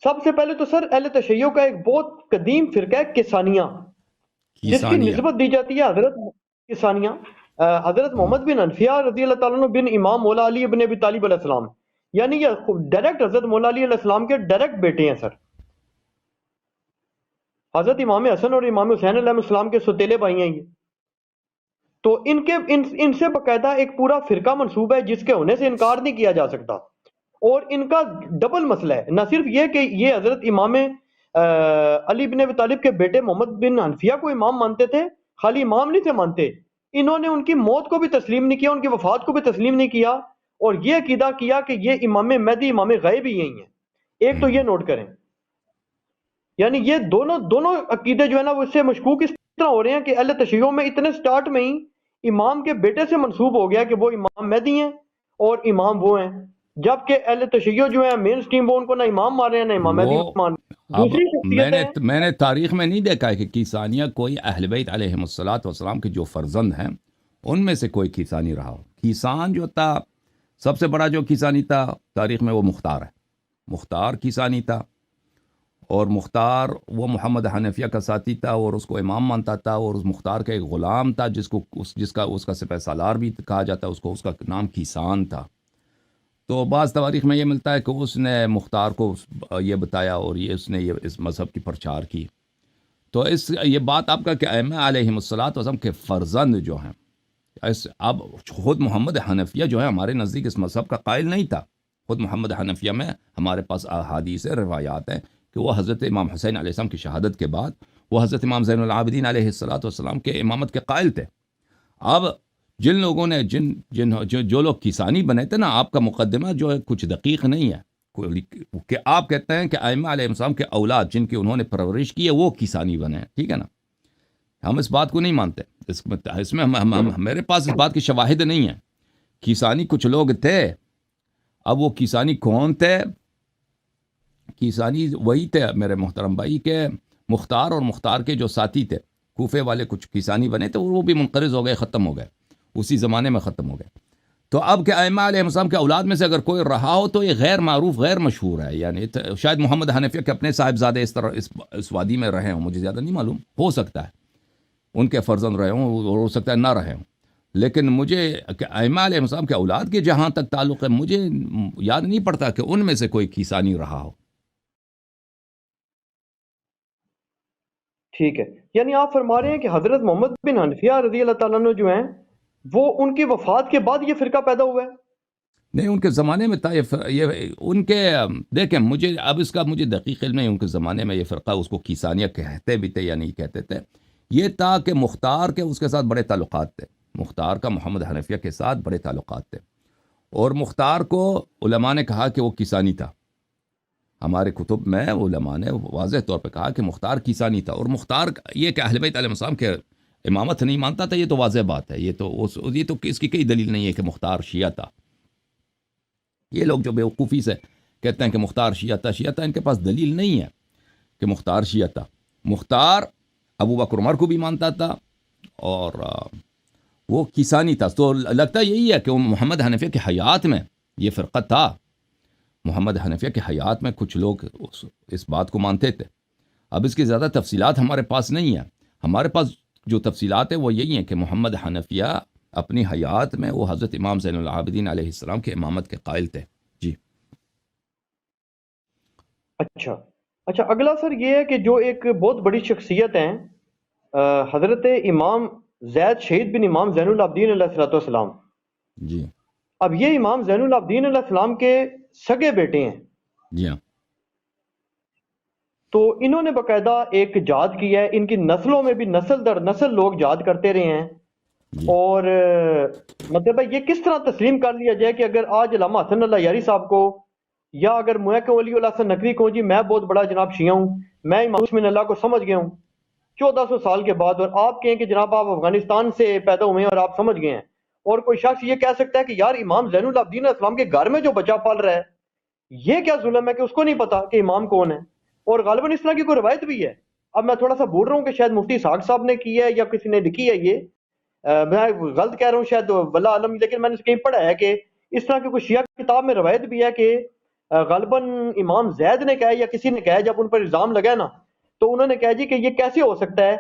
سب سے پہلے تو سر اہل تشیع کا ایک بہت قدیم فرقہ ہے کسانیہ، جس کی کیسانیہ. نسبت دی جاتی ہے حضرت کسانیہ حضرت ہم، محمد بن حنفیہ رضی اللہ تعالیٰ عنہ بن امام مولا علی ابن ابی طالب علیہ السلام، یعنی یہ ڈائریکٹ حضرت مولا علی علیہ السلام کے ڈائریکٹ بیٹے ہیں سر۔ حضرت امام حسن اور امام حسین علیہ السلام کے سوتیلے بھائی ہیں یہ۔ تو ان سے باقاعدہ ایک پورا فرقہ منسوب ہے جس کے ہونے سے انکار نہیں کیا جا سکتا، اور ان کا ڈبل مسئلہ ہے، نہ صرف یہ کہ یہ حضرت امام علی بن ابی طالب کے بیٹے محمد بن حنفیہ کو امام مانتے تھے، خالی امام نہیں تھے مانتے، انہوں نے ان کی موت کو بھی تسلیم نہیں کیا، ان کی وفات کو بھی تسلیم نہیں کیا، اور یہ عقیدہ کیا کہ یہ امام مہدی امام غیب ہی یہی ہیں۔ ایک تو یہ نوٹ کریں، یعنی یہ دونوں عقیدے جو ہے نا وہ اس سے مشکوک اس طرح ہو رہے ہیں کہ اہل تشیعوں میں اتنے سٹارٹ میں ہی امام کے بیٹے سے منسوب ہو گیا کہ وہ امام مہدی ہیں اور امام وہ ہیں، جبکہ اہل تشیع جو ہیں مین سٹریم وہ ان کو نہ امام مان رہے ہیں نہ امام مہدی وہ مان رہے ہیں۔ اب دوسری شخصیت ہے، میں نے تاریخ میں نہیں دیکھا ہے کہ کیسانیہ کوئی اہل بیت علیہ السلام کے جو فرزند ہیں ان میں سے کوئی کیسانی رہا ہو۔ کیسان جو تھا، سب سے بڑا جو کیسانی تھا تاریخ میں وہ مختار ہے، مختار کیسانی تھا، اور مختار وہ محمد حنفیہ کا ساتھی تھا اور اس کو امام مانتا تھا، اور اس مختار کا ایک غلام تھا جس کا سپہ سالار بھی کہا جاتا ہے، اس کا نام کیسان تھا۔ تو بعض تواریخ میں یہ ملتا ہے کہ اس نے مختار کو یہ بتایا اور اس نے اس مذہب کی پرچار کی۔ تو یہ بات آپ کا کہ ائمہ علیہ السلام کے فرزند جو ہیں، اب خود محمد حنفیہ جو ہے ہمارے نزدیک اس مذہب کا قائل نہیں تھا۔ خود محمد حنفیہ میں ہمارے پاس احادیث روایات ہیں کہ وہ حضرت امام حسین علیہ السلام کی شہادت کے بعد وہ حضرت امام زین العابدین علیہ السلام کے امامت کے قائل تھے۔ اب جن لوگوں نے جو لوگ کیسانی بنے تھے نا، آپ کا مقدمہ جو ہے کچھ دقیق نہیں ہے کہ آپ کہتے ہیں کہ ائمہ علیہ السلام کے اولاد جن کی انہوں نے پرورش کی ہے وہ کیسانی بنے ہیں، ٹھیک ہے نا؟ ہم اس بات کو نہیں مانتے، اس میں میرے پاس اس بات کی شواہد نہیں ہیں۔ کیسانی کچھ لوگ تھے، اب وہ کیسانی کون تھے؟ کیسانی وہی تھے میرے محترم بھائی کہ مختار اور مختار کے جو ساتھی تھے کوفے والے، کچھ کیسانی بنے تھے، وہ بھی منقرض ہو گئے، ختم ہو گئے، اسی زمانے میں ختم ہو گئے۔ تو اب کہ ائمہ علیہ السلام کے اولاد میں سے اگر کوئی رہا ہو تو یہ غیر معروف، غیر مشہور ہے، یعنی شاید محمد حنفیہ کے اپنے صاحبزادے اس طرح اس وادی میں رہے ہوں، مجھے زیادہ نہیں معلوم، ہو سکتا ہے ان کے فرزند رہے ہوں اور ہو سکتا ہے نہ رہے ہوں، لیکن مجھے کہ ائمہ علیہ السلام کے اولاد کے جہاں تک تعلق ہے مجھے یاد نہیں پڑتا کہ ان میں سے کوئی کیسانی رہا ہو۔ ٹھیک ہے، یعنی آپ فرما رہے ہیں کہ حضرت محمد بن حنفیہ رضی اللہ تعالیٰ عنہ جو ہیں وہ ان کی وفات کے بعد یہ فرقہ پیدا ہوا ہے؟ نہیں، ان کے زمانے میں تھا یہ ان کے دیکھیں، مجھے دقیق علم نہیں ان کے زمانے میں یہ فرقہ اس کو کیسانیہ کہتے بھی تھے یا نہیں کہتے تھے۔ یہ تھا کہ مختار کے اس کے ساتھ بڑے تعلقات تھے، مختار کا محمد حنفیہ کے ساتھ بڑے تعلقات تھے، اور مختار کو علماء نے کہا کہ وہ کیسانی تھا۔ ہمارے کتب میں علماء نے واضح طور پہ کہا کہ مختار کیسانی تھا، اور مختار یہ کہ اہل بیت علیہ السلام کے امامت نہیں مانتا تھا، یہ تو واضح بات ہے، یہ تو اس کی کوئی دلیل نہیں ہے کہ مختار شیعہ تھا۔ یہ لوگ جو بیوقوفی سے کہتے ہیں کہ مختار شیعہ تھا، ان کے پاس دلیل نہیں ہے کہ مختار شیعہ تھا۔ مختار ابو بکر عمر کو بھی مانتا تھا اور وہ کیسانی تھا۔ تو لگتا یہی ہے کہ محمد حنفیہ کی حیات میں یہ فرقہ تھا، محمد حنفیہ کی حیات میں کچھ لوگ اس بات کو مانتے تھے۔ اب اس کی زیادہ تفصیلات ہمارے پاس نہیں ہیں، ہمارے پاس جو تفصیلات ہیں وہ یہی ہیں کہ محمد حنفیہ اپنی حیات میں وہ حضرت امام زین العابدین علیہ السلام کے امامت کے قائل تھے۔ جی اچھا، اگلا سر یہ ہے کہ جو ایک بہت بڑی شخصیت ہیں حضرت امام زید شہید بن امام زین العابدین علیہ السلام، جی اب یہ امام زین العابدین علیہ السلام کے سگے بیٹے ہیں، جی ہاں تو انہوں نے باقاعدہ ایک جہاد کیا ہے، ان کی نسلوں میں بھی نسل در نسل لوگ جہاد کرتے رہے ہیں، جی اور مطلب ہے یہ کس طرح تسلیم کر لیا جائے کہ اگر آج علامہ حسن اللہ یاری صاحب کو یا اگر محقق ولی اللہ حسن نقوی کو جی میں بہت بڑا جناب شیعہ ہوں، میں امام حسن اللہ کو سمجھ گیا ہوں 1400 سال کے بعد، اور آپ کہیں کہ جناب آپ افغانستان سے پیدا ہوئے ہیں اور آپ سمجھ گئے ہیں، اور کوئی شخص یہ کہہ سکتا ہے کہ یار امام زین العابدین علیہ السلام کے گھر میں جو بچہ پل رہا ہے یہ کیا ظلم ہے کہ اس کو نہیں پتا کہ امام کون ہے؟ اور غالباً اس طرح کی کوئی روایت بھی ہے، اب میں تھوڑا سا بول رہا ہوں کہ شاید مفتی اسحاق صاحب نے کی ہے یا کسی نے لکھی ہے، یہ میں غلط کہہ رہا ہوں شاید واللہ عالم، لیکن میں نے کہیں پڑھا ہے کہ اس طرح کی کوئی شیعہ کتاب میں روایت بھی ہے کہ غالباً امام زید نے کہا ہے یا کسی نے کہا ہے، جب ان پر الزام لگا ہے نا تو انہوں نے کہا جی کہ یہ کیسے ہو سکتا ہے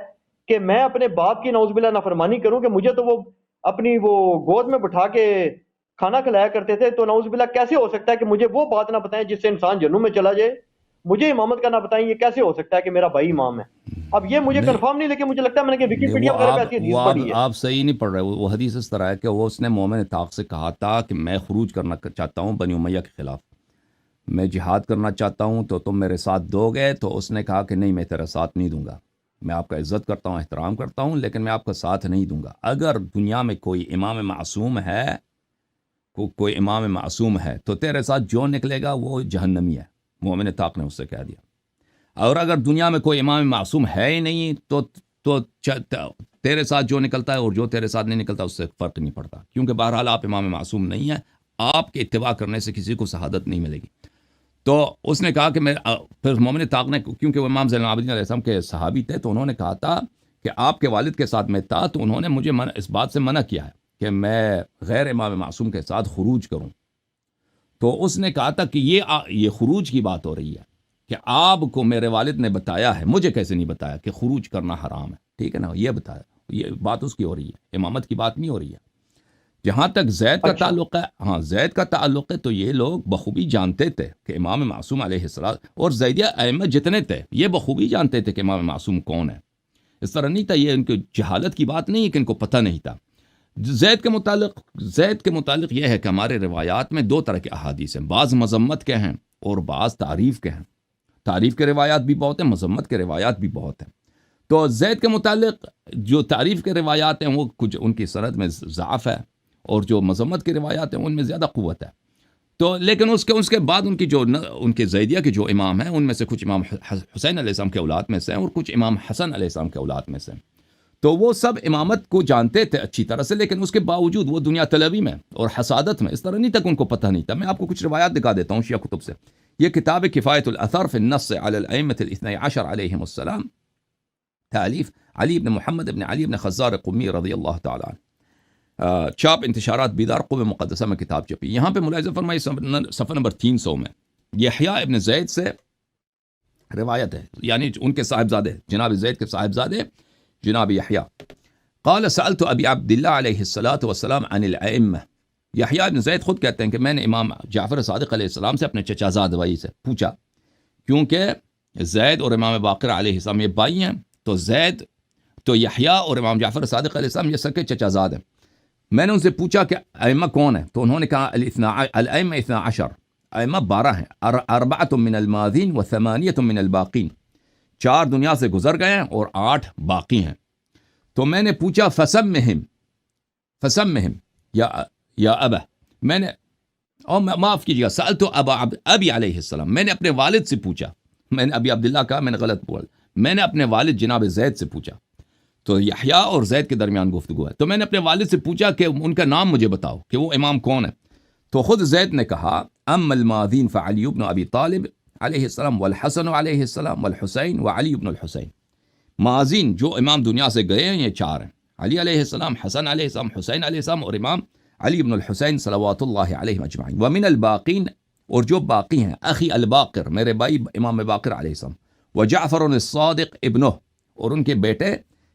کہ میں اپنے باپ کی نعوذ باللہ نافرمانی کروں کہ مجھے تو وہ اپنی وہ گود میں بٹھا کے کھانا کھلایا کرتے تھے، تو نعوذ باللہ کیسے ہو سکتا ہے کہ مجھے وہ بات نہ بتائیں جس سے انسان جہنم میں چلا جائے، مجھے امامت کا نہ بتائیں، یہ کیسے ہو سکتا ہے کہ میرا بھائی امام ہے؟ اب یہ مجھے نہیں کنفرم نہیں، لیکن مجھے لگتا ہے میں نے کہ نہیں، ویکیپیڈیا وغیرہ پہ ایسی حدیث پڑھی ہے۔ آپ صحیح نہیں پڑھ رہے. وہ حدیث اس طرح ہے کہ وہ اس نے مومن طاق سے کہا تھا کہ میں خروج کرنا چاہتا ہوں بنی امیہ کے خلاف، میں جہاد کرنا چاہتا ہوں تو تم میرے ساتھ دو گے؟ تو اس نے کہا کہ نہیں، میں تیرا ساتھ نہیں دوں گا، میں آپ کا عزت کرتا ہوں، احترام کرتا ہوں، لیکن میں آپ کا ساتھ نہیں دوں گا. اگر دنیا میں کوئی امام معصوم ہے، کوئی امام معصوم ہے تو تیرے ساتھ جو نکلے گا وہ جہنمی ہے. مومن طاق نے اس سے کہہ دیا. اور اگر دنیا میں کوئی امام معصوم ہے ہی نہیں تو تیرے ساتھ جو نکلتا ہے اور جو تیرے ساتھ نہیں نکلتا اس سے فرق نہیں پڑتا، کیونکہ بہرحال آپ امام معصوم نہیں ہیں، آپ کے اتباع کرنے سے کسی کو شہادت نہیں ملے گی. تو اس نے کہا کہ میں پھر مومن طاق نے، کیونکہ وہ امام زین العابدین علیہ السلام کے صحابی تھے، تو انہوں نے کہا تھا کہ آپ کے والد کے ساتھ میں تھا، تو انہوں نے مجھے اس بات سے منع کیا ہے کہ میں غیر امام معصوم کے ساتھ خروج کروں. تو اس نے کہا تھا کہ یہ خروج کی بات ہو رہی ہے کہ آپ کو میرے والد نے بتایا ہے، مجھے کیسے نہیں بتایا کہ خروج کرنا حرام ہے، ٹھیک ہے نا، یہ بتایا، یہ بات اس کی ہو رہی ہے، امامت کی بات نہیں ہو رہی ہے. جہاں تک زید کا اچھا، تعلق ہے، ہاں زید کا تعلق ہے، تو یہ لوگ بخوبی جانتے تھے کہ امام معصوم علیہ السلام، اور زیدیہ ائمہ جتنے تھے یہ بخوبی جانتے تھے کہ امام معصوم کون ہے. اس طرح نہیں تھا، یہ ان کی جہالت کی بات نہیں ہے کہ ان کو پتہ نہیں تھا. زید کے متعلق یہ ہے کہ ہمارے روایات میں دو طرح کے احادیث ہیں، بعض مذمت کے ہیں اور بعض تعریف کے ہیں. تعریف کے روایات بھی بہت ہیں، مذمت کے روایات بھی بہت ہیں. تو زید کے متعلق جو تعریف کے روایات ہیں وہ کچھ ان کی سند میں ضعف ہے، اور جو مذمت کے روایات ہیں ان میں زیادہ قوت ہے. تو لیکن اس کے بعد ان کی جو ان کے زیدیہ کے جو امام ہیں ان میں سے کچھ امام حسین علیہ السلام کے اولاد میں سے ہیں اور کچھ امام حسن علیہ السلام کے اولاد میں سے ہیں. تو وہ سب امامت کو جانتے تھے اچھی طرح سے، لیکن اس کے باوجود وہ دنیا طلبی میں اور حسادت میں اس طرح نہیں تک ان کو پتہ نہیں تھا. میں آپ کو کچھ روایات دکھا دیتا ہوں شیعہ کتب سے. یہ کتاب کفایت الاثر فی النص علی الائمۃ الاثنی عشر علیہم السلام، تالیف علی بن محمد بن علی بن خزار قمی رضی اللہ تعالی عنہ، چاپ انتشارات بیدار قوم مقدسہ میں کتاب چھپی. یہاں پہ ملاحظہ فرمائی صفحہ نمبر 300 میں یحییٰ ابن زید سے روایت ہے، یعنی ان کے صاحبزادے جناب زید کے صاحبزادے جناب یحییٰ. قال سألت ابی عبداللہ علیہ الصلاۃ والسلام عن الائمہ. یحییٰ ابن زید خود کہتے ہیں کہ میں نے امام جعفر صادق علیہ السلام سے اپنے چچا زاد بھائی سے پوچھا، کیونکہ زید اور امام باقر علیہ السلام یہ بھائی ہیں، تو یحییٰ اور امام جعفر صادق علیہ السلام یہ سکے چچا زاد ہیں. میں نے ان سے پوچھا کہ ائمہ کون ہیں، تو انہوں نے کہا الائمہ 12، ائمہ 12 ہیں، 4 من الماضین و 8 من الباقین، 4 دنیا سے گزر گئے ہیں اور 8 باقی ہیں. تو میں نے پوچھا فسمہم یا ابا، میں نے معاف کیجیے گا، سألت ابی علیہ السلام، میں نے اپنے والد سے پوچھا، میں نے ابی عبداللہ کہا، میں نے غلط بولا، میں نے اپنے والد جناب زید سے پوچھا. تو یحییٰ اور زید کے درمیان گفتگو ہے. تو میں نے اپنے والد سے پوچھا کہ ان کا نام مجھے بتاؤ کہ وہ امام کون ہے. تو خود زید نے کہا اما الماضین فعلی بن ابی طالب علیہ السلام والحسن علیہ السلام والحسین وعلی بن الحسین. ماضین جو امام دنیا سے گئے ہیں یہ 4 ہیں، علی علیہ السلام، حسن علیہ السلام، حسین علیہ السلام اور امام علی بن الحسین صلوات اللہ علیہ اجمعین. ومن الباقین، اور جو باقی ہیں، اخی الباقر، میرے بھائی امام باقر علیہ السلام، وجعفر الصادق ابنہ، اور ان کے بیٹے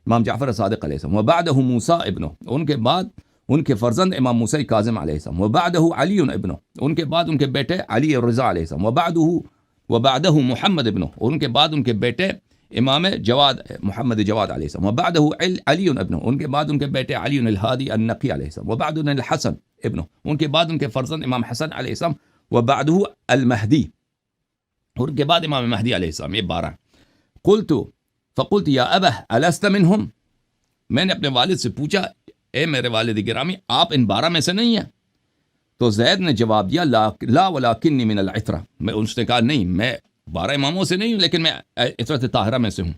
امام جعفر صادق علیہ السلام، وبعدہ موسیٰ ابنہ، ان کے بعد ان کے فرزند امام موسیٰ کاظم علیہ السلام، وبعدہ علی ابنہ، ان کے بعد ان کے بیٹے علی الرضا علیہ السلام، وبعدہ محمد ابنہ، اور ان کے بعد ان کے بیٹے امام جواد محمد جواد علیہ السلام، وبعدہ علی ابنہ، ان کے بعد ان کے بیٹے علی الہادی النقی علیہ السلام، وبعدہ الحسن ابنہ، ان کے بعد ان کے فرزند امام حسن علیہ السلام، وبعدہ المہدی، اور ان کے بعد امام مہدی علیہ السلام. یہ 12. فقلت یا ابا الست منہم، میں نے اپنے والد سے پوچھا اے میرے والد گرامی آپ ان 12 میں سے نہیں ہیں؟ تو زید نے جواب دیا لا ولکنی من العترہ، میں اس نے کہا نہیں، میں 12 اماموں سے نہیں ہوں، لیکن میں عترۃ طاہرہ میں سے ہوں.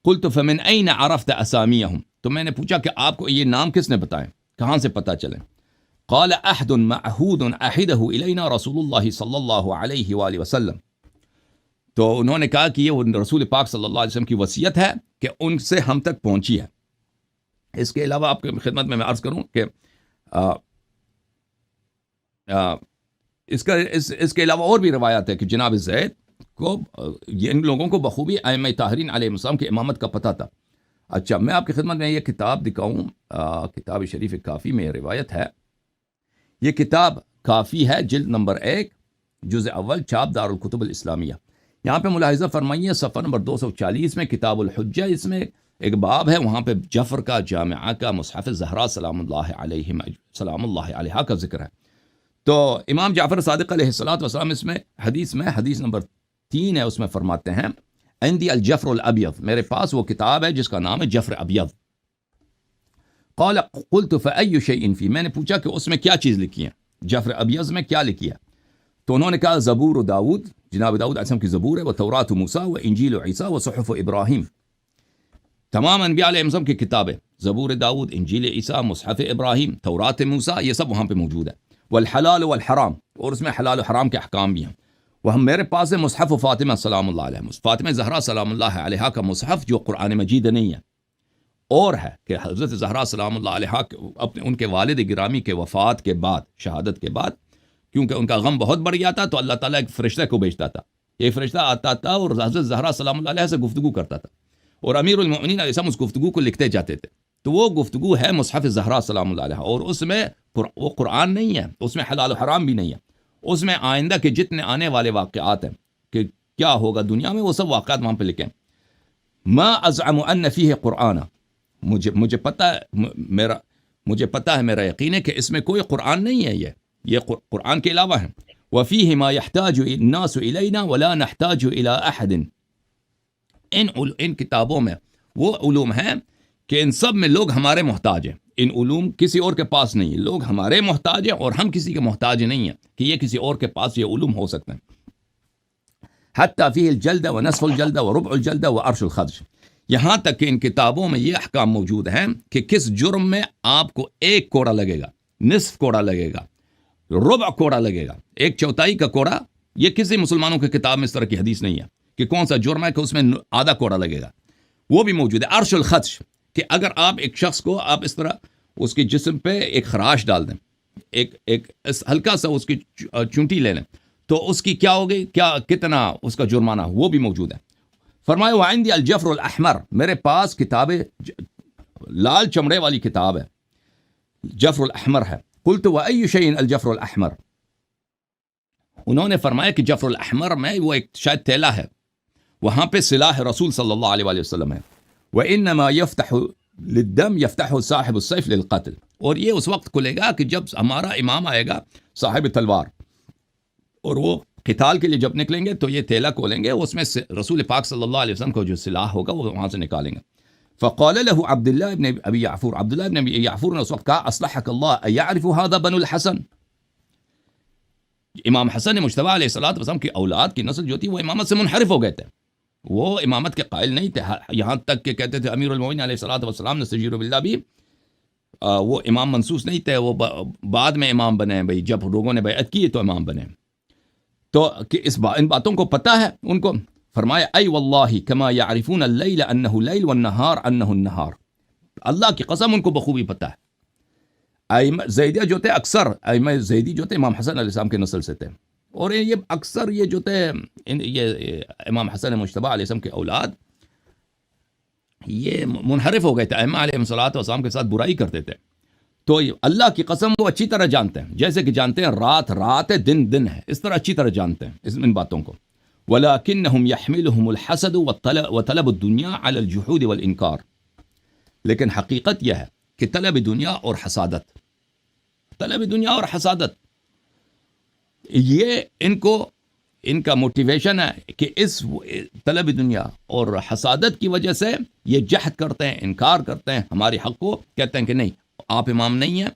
قلت فمن این عرفت اسامیہم، تو میں نے پوچھا کہ آپ کو یہ نام کس نے بتائے، کہاں سے پتہ چلے؟ قال احد معہود احدہ الینا رسول اللہ صلی اللہ علیہ وآلہ وسلم. تو انہوں نے کہا کہ یہ رسول پاک صلی اللہ علیہ وسلم کی وصیت ہے کہ ان سے ہم تک پہنچی ہے. اس کے علاوہ آپ کی خدمت میں عرض کروں کہ اس کے علاوہ اور بھی روایات ہے کہ جناب زید کو ان لوگوں کو بخوبی ائمہ طاہرین علیہ السلام کی امامت کا پتہ تھا. اچھا میں آپ کی خدمت میں یہ کتاب دکھاؤں, کتاب شریف کافی میں روایت ہے. یہ کتاب کافی ہے, جلد نمبر 1, جزء اول, چھاپ دارالکتب الاسلامیہ. یہاں پہ ملاحظہ فرمائیے صفحہ نمبر 240 میں کتاب الحجہ, اس میں ایک باب ہے, وہاں پہ جعفر کا, جامعہ کا, مصحف زہرا سلام اللہ علیہ کا ذکر ہے. تو امام جعفر صادق علیہ السلام اس میں حدیث نمبر 3 ہے, اس میں فرماتے ہیں عندی الجفر الابیض, میرے پاس وہ کتاب ہے جس کا نام ہے جفر ابیض. قال قلت فأي شيء فيه, میں نے پوچھا کہ اس میں کیا چیز لکھی ہے, جفر ابیض میں کیا لکھی ہے؟ تو انہوں نے کہا زبور داؤد, جناب داؤد علیہ السلام کی زبور ہے, وہ تورات موسیٰ و انجیل عیسیٰ و صحف ابراہیم, تمام انبیاء علیہ السلام کی کتابیں, زبور داؤد, انجیل عیسیٰ, مصحف ابراہیم, تورات موسیٰ, یہ سب وہاں پہ موجود ہے. والحلال والحرام, اور اس میں حلال و حرام کے احکام بھی ہیں. وہ ہم میرے پاس ہے مصحف فاطمہ سلام اللہ علیہ, فاطمہ زہرا سلام اللہ علیہ کا مصحف, جو قرآن مجید نہیں ہے, اور ہے کہ حضرت زہرا سلام اللہ علیہ اپنے ان کے والد گرامی کے وفات کے بعد, شہادت کے بعد, کیونکہ ان کا غم بہت بڑھ گیا تھا, تو اللہ تعالیٰ ایک فرشتہ کو بھیجتا تھا. یہ فرشتہ آتا تھا اور حضرت زہرا سلام اللہ علیہ سے گفتگو کرتا تھا, اور امیر المؤمنین علیہ السلام اس گفتگو کو لکھتے جاتے تھے. تو وہ گفتگو ہے مصحف زہرا سلام اللہ علیہ, اور اس میں وہ قرآن نہیں ہے, اس میں حلال و حرام بھی نہیں ہے, اس میں آئندہ کے جتنے آنے والے واقعات ہیں کہ کیا ہوگا دنیا میں, وہ سب واقعات وہاں پہ لکھیں. ما ازعم ان فیہ قرآن, مجھے پتہ ہے, میرا یقین ہے کہ اس میں کوئی قرآن نہیں ہے, یہ قرآن کے علاوہ ہے. وفیہ ما یحتاج الناس الینا ولا نحتاج الی احد, ان کتابوں میں وہ علوم ہیں کہ ان سب میں لوگ ہمارے محتاج ہیں, ان علوم کسی اور کے پاس نہیں, لوگ ہمارے محتاج ہیں اور ہم کسی کے محتاج نہیں ہیں کہ یہ کسی اور کے پاس یہ علوم ہو سکتے ہیں. حتی فیہ الجلد و نصف الجلد و ربع الجلد و عرش الخدش, یہاں تک کہ ان کتابوں میں یہ احکام موجود ہیں کہ کس جرم میں آپ کو 1 کوڑا لگے گا, نصف کوڑا لگے گا, ربع کوڑا لگے گا, 1/4 کا کوڑا. یہ کسی مسلمانوں کی کتاب میں اس طرح کی حدیث نہیں ہے کہ کون سا جرم ہے کہ اس میں آدھا کوڑا لگے گا, وہ بھی موجود ہے. عرش الخدش, کہ اگر آپ ایک شخص کو آپ اس طرح اس کے جسم پہ ایک خراش ڈال دیں, ایک ہلکا سا اس کی چونٹی لے لیں, تو اس کی کیا ہوگی, کتنا اس کا جرمانہ, وہ بھی موجود ہے. فرمایا وعندی الجفر الاحمر, میرے پاس کتاب لال چمڑے والی کتاب ہے, جفر الاحمر ہے. قلت وأي شيء الجفر الاحمر, انہوں نے فرمایا کہ جفر الاحمر میں وہ ایک شاید تیلا ہے, وہاں پہ سلاح رسول صلی اللہ علیہ وآلہ وسلم ہے. وإنما يفتح للدم يفتح صاحب السيف للقتل, اور یہ اس وقت کھلے گا کہ جب ہمارا امام آئے گا صاحب تلوار, اور وہ قتال کے لیے جب نکلیں گے تو یہ تیلا کھولیں گے, اس میں رسول پاک صلی اللہ علیہ وسلم کو جو سلاح ہوگا وہ وہاں سے نکالیں گے. فقال له عبداللہ ابن ابی یعفور, عبداللہ ابن ابی یعفور نے اس وقت کہا اصلحک اللہ ایعرف هذا بنو الحسن, امام حسن مجتبی علیہ السلام کی اولاد کی نسل جو تھی وہ امامت سے منحرف ہو گئے تھے, وہ امامت کے قائل نہیں تھے, یہاں تک کہ کہتے تھے امیر المؤمنین علیہ السلام نستجیر باللہ بھی وہ امام منصوص نہیں تھے, وہ بعد میں امام بنے, بھائی جب لوگوں نے بیعت کی تو امام بنے. تو کہ ان باتوں کو پتہ ہے ان کو. فرمایا ای واللہ کما یعرفون اللیل انہ لیل والنہار انہ النہار, اللہ کی قسم ان کو بخوبی پتہ ہے. ائمہ زیدیہ جو تھے, اکثر ائمہ زیدی جو تھے امام حسن علیہ السلام کے نسل سے تھے, اور یہ اکثر یہ جو تھے یہ امام حسن مجتبی علیہ السلام کے اولاد یہ منحرف ہو گئے تھے, ائمہ علیہ السلام کے ساتھ برائی کرتے تھے. تو اللہ کی قسم وہ اچھی طرح جانتے ہیں, جیسے کہ جانتے ہیں رات رات ہے, دن دن ہے, اس طرح اچھی طرح جانتے ہیں ان باتوں کو. وَلَكِنَّهُمْ يَحْمِلُهُمُ الْحَسَدُ وَطَلَبُ الدُّنْيَا عَلَى الْجُحُودِ وَالْإِنْكَارِ, لیکن حقیقت یہ ہے کہ طلب دنیا اور حسادت, طلب دنیا اور حسادت یہ ان کا موٹیویشن ہے کہ اس طلب دنیا اور حسادت کی وجہ سے یہ جہد کرتے ہیں, انکار کرتے ہیں ہمارے حق کو, کہتے ہیں کہ نہیں آپ امام نہیں ہیں,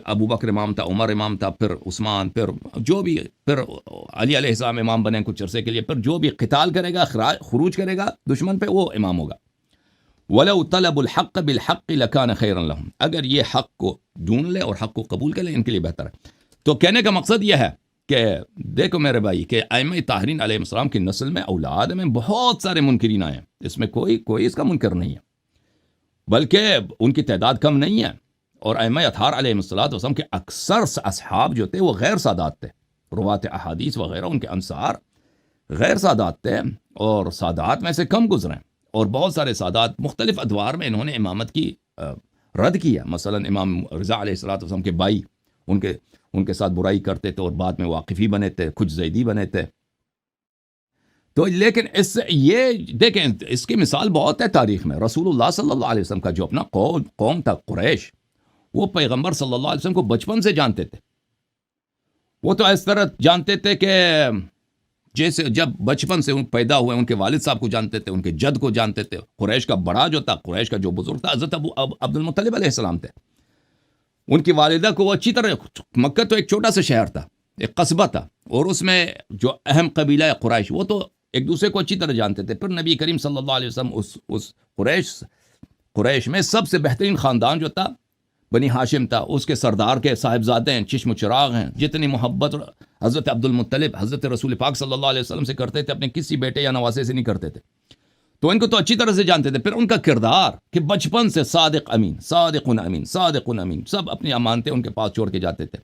ابو بکر امام تھا, عمر امام تھا, پھر عثمان, پھر جو بھی, پھر علی علیہ السلام امام بنے کچھ عرصے کے لیے, پھر جو بھی قتال کرے گا, خروج کرے گا دشمن پہ, وہ امام ہوگا. وَلَوْ طَلَبُ الْحَقَّ بِالْحَقِّ لَكَانَ خَيْرًا لَهُمْ, اگر یہ حق کو ڈھونڈ لے اور حق کو قبول کر لے ان کے لیے بہتر ہے. تو کہنے کا مقصد یہ ہے کہ دیکھو میرے بھائی کہ ائمہ طاہرین علیہ السلام کی نسل میں اولاد میں بہت سارے منکرین آئے ہیں, اس میں کوئی اس کا منکر نہیں ہے, بلکہ ان کی تعداد کم نہیں ہے, اور ائمہ اطہار علیہ السلام کے اکثر اصحاب جو تھے وہ غیر سادات تھے، روات احادیث وغیرہ ان کے انصار غیر سادات تھے، اور سادات میں سے کم گزرے، اور بہت سارے سادات مختلف ادوار میں انہوں نے امامت کی رد کیا. مثلا امام رضا علیہ السلام کے بھائی ان کے ساتھ برائی کرتے تھے اور بعد میں واقفی بنے تھے، کچھ زیدی بنے تھے. تو لیکن اس سے یہ دیکھیں اس کی مثال بہت ہے تاریخ میں. رسول اللہ صلی اللہ علیہ وسلم کا جو اپنا قوم تھا قریش، وہ پیغمبر صلی اللہ علیہ وسلم کو بچپن سے جانتے تھے. وہ تو اس طرح جانتے تھے کہ جیسے جب بچپن سے پیدا ہوئے ان کے والد صاحب کو جانتے تھے، ان کے جد کو جانتے تھے. قریش کا بڑا جو تھا، قریش کا جو بزرگ تھا، حضرت عبد المطلب علیہ السلام تھے. ان کی والدہ کو وہ اچھی طرح، مکہ تو ایک چھوٹا سا شہر تھا، ایک قصبہ تھا، اور اس میں جو اہم قبیلہ ہے قریش، وہ تو ایک دوسرے کو اچھی طرح جانتے تھے. پھر نبی کریم صلی اللہ علیہ وسلم اس قریش میں سب سے بہترین خاندان جو تھا بنی ہاشم تھا. اس کے سردار کے صاحبزادے ہیں، چشم و چراغ ہیں. جتنی محبت حضرت عبد المطلب حضرت رسول پاک صلی اللہ علیہ وسلم سے کرتے تھے، اپنے کسی بیٹے یا نواسے سے نہیں کرتے تھے. تو ان کو تو اچھی طرح سے جانتے تھے. پھر ان کا کردار کہ بچپن سے صادق امین، صادق امین، صادق امین، سب اپنی امانتیں ان کے پاس چھوڑ کے جاتے تھے.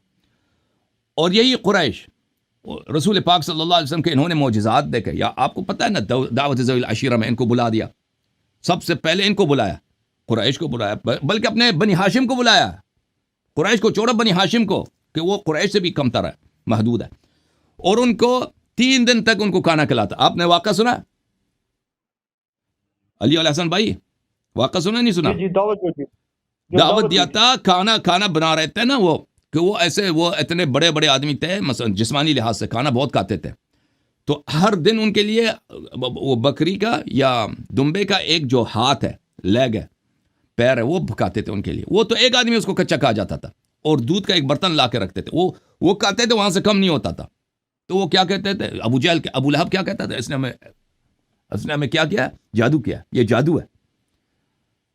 اور یہی قریش رسول پاک صلی اللہ علیہ وسلم کے انہوں نے معجزات دیکھے. یا آپ کو پتہ ہے نا، دعوت ذوی العشیرہ میں ان کو بلا دیا. سب سے پہلے ان کو بلایا، قریش کو بلایا، بلکہ اپنے بنی ہاشم کو بلایا. قریش کو چھوڑا، بنی ہاشم کو، کہ وہ قریش سے بھی کم تر ہے، محدود ہے. اور ان کو 3 دن تک ان کو کھانا کھلاتا. آپ نے واقعہ سنا علی علیہ حسن بھائی؟ واقعہ سنا نہیں سنا؟ جی دعوت دیا تھا، کھانا بنا رہے تھے نا وہ، کہ وہ ایسے وہ اتنے بڑے بڑے آدمی تھے، مثلا جسمانی لحاظ سے کھانا بہت کھاتے تھے. تو ہر دن ان کے لیے وہ بکری کا یا دمبے کا ایک جو ہاتھ ہے، لیگ ہے، پیر ہے، وہ پکاتے تھے ان کے لیے. وہ تو ایک آدمی اس کو کچا کھا جاتا تھا، اور دودھ کا ایک برتن لا کے رکھتے تھے. وہ کھاتے تھے، وہاں سے کم نہیں ہوتا تھا. تو وہ کیا کہتے تھے، ابو لہب کیا کہتا تھا، اس نے ہمیں کیا کیا؟ جادو کیا. یہ جادو ہے.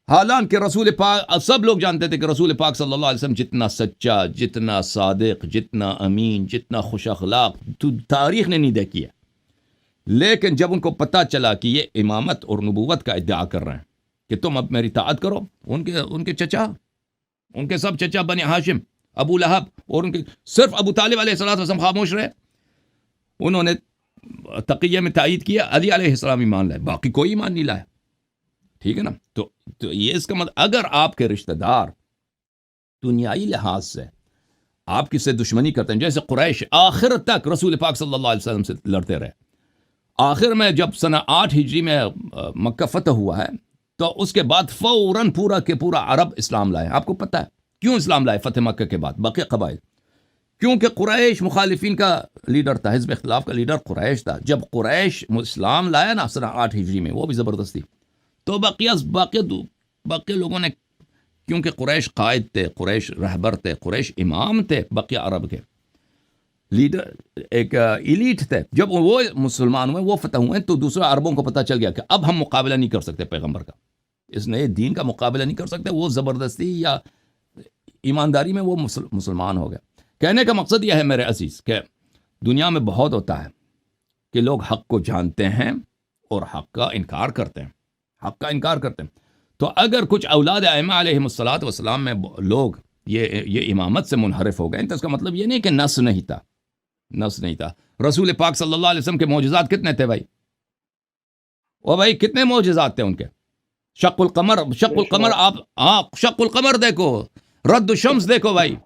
حالانکہ رسول پاک، سب لوگ جانتے تھے کہ رسول پاک صلی اللہ علیہ وسلم جتنا سچا، جتنا صادق، جتنا امین، جتنا خوش اخلاق تو تاریخ نے نہیں دیکھی ہے. لیکن جب ان کو پتہ چلا کہ یہ امامت اور نبوت کا ادعا کر رہے ہیں کہ تم اب میری اطاعت کرو، ان کے چچا، ان کے سب چچا بنی ہاشم، ابو لہب، اور ان کے صرف ابو طالب علیہ السلام خاموش رہے. انہوں نے تقیہ میں تائید کیا، علی علیہ السلام ایمان لائے، باقی کوئی ایمان نہیں لائے. ٹھیک ہے نا؟ تو یہ اس کا مطلب، اگر آپ کے رشتہ دار دنیائی لحاظ سے آپ کس سے دشمنی کرتے ہیں، جیسے قریش آخر تک رسول پاک صلی اللہ علیہ وسلم سے لڑتے رہے. آخر میں جب سنہ 8 ہجری میں مکہ فتح ہوا ہے، تو اس کے بعد فوراً پورا کے پورا عرب اسلام لائے. آپ کو پتہ ہے کیوں اسلام لائے فتح مکہ کے بعد باقی قبائل؟ کیونکہ قریش مخالفین کا لیڈر تھا، حزب اختلاف کا لیڈر قریش تھا. جب قریش اسلام لایا نا سنہ 8 ہجری میں، وہ بھی زبردستی، تو باقی لوگوں نے، کیونکہ قریش قائد تھے، قریش رہبر تھے، قریش امام تھے، بقیہ عرب کے لیڈر، ایک ایلیٹ تھے. جب وہ مسلمان ہوئے، وہ فتح ہوئے، تو دوسرے عربوں کو پتہ چل گیا کہ اب ہم مقابلہ نہیں کر سکتے پیغمبر کا، اس نئے دین کا مقابلہ نہیں کر سکتے. وہ زبردستی یا ایمانداری میں وہ مسلمان ہو گئے. کہنے کا مقصد یہ ہے میرے عزیز کہ دنیا میں بہت ہوتا ہے کہ لوگ حق کو جانتے ہیں اور حق کا انکار کرتے ہیں. تو اگر کچھ اولاد ائمہ علیہ السلام میں لوگ یہ امامت سے منحرف ہو گئے، تو اس کا مطلب یہ نہیں کہ نص نہیں تھا. رسول پاک صلی اللہ علیہ وسلم کے معجزات کتنے تھے بھائی؟ وہ بھائی کتنے معجزات تھے ان کے. شق القمر دیکھو، رد الشمس دیکھو بھائی.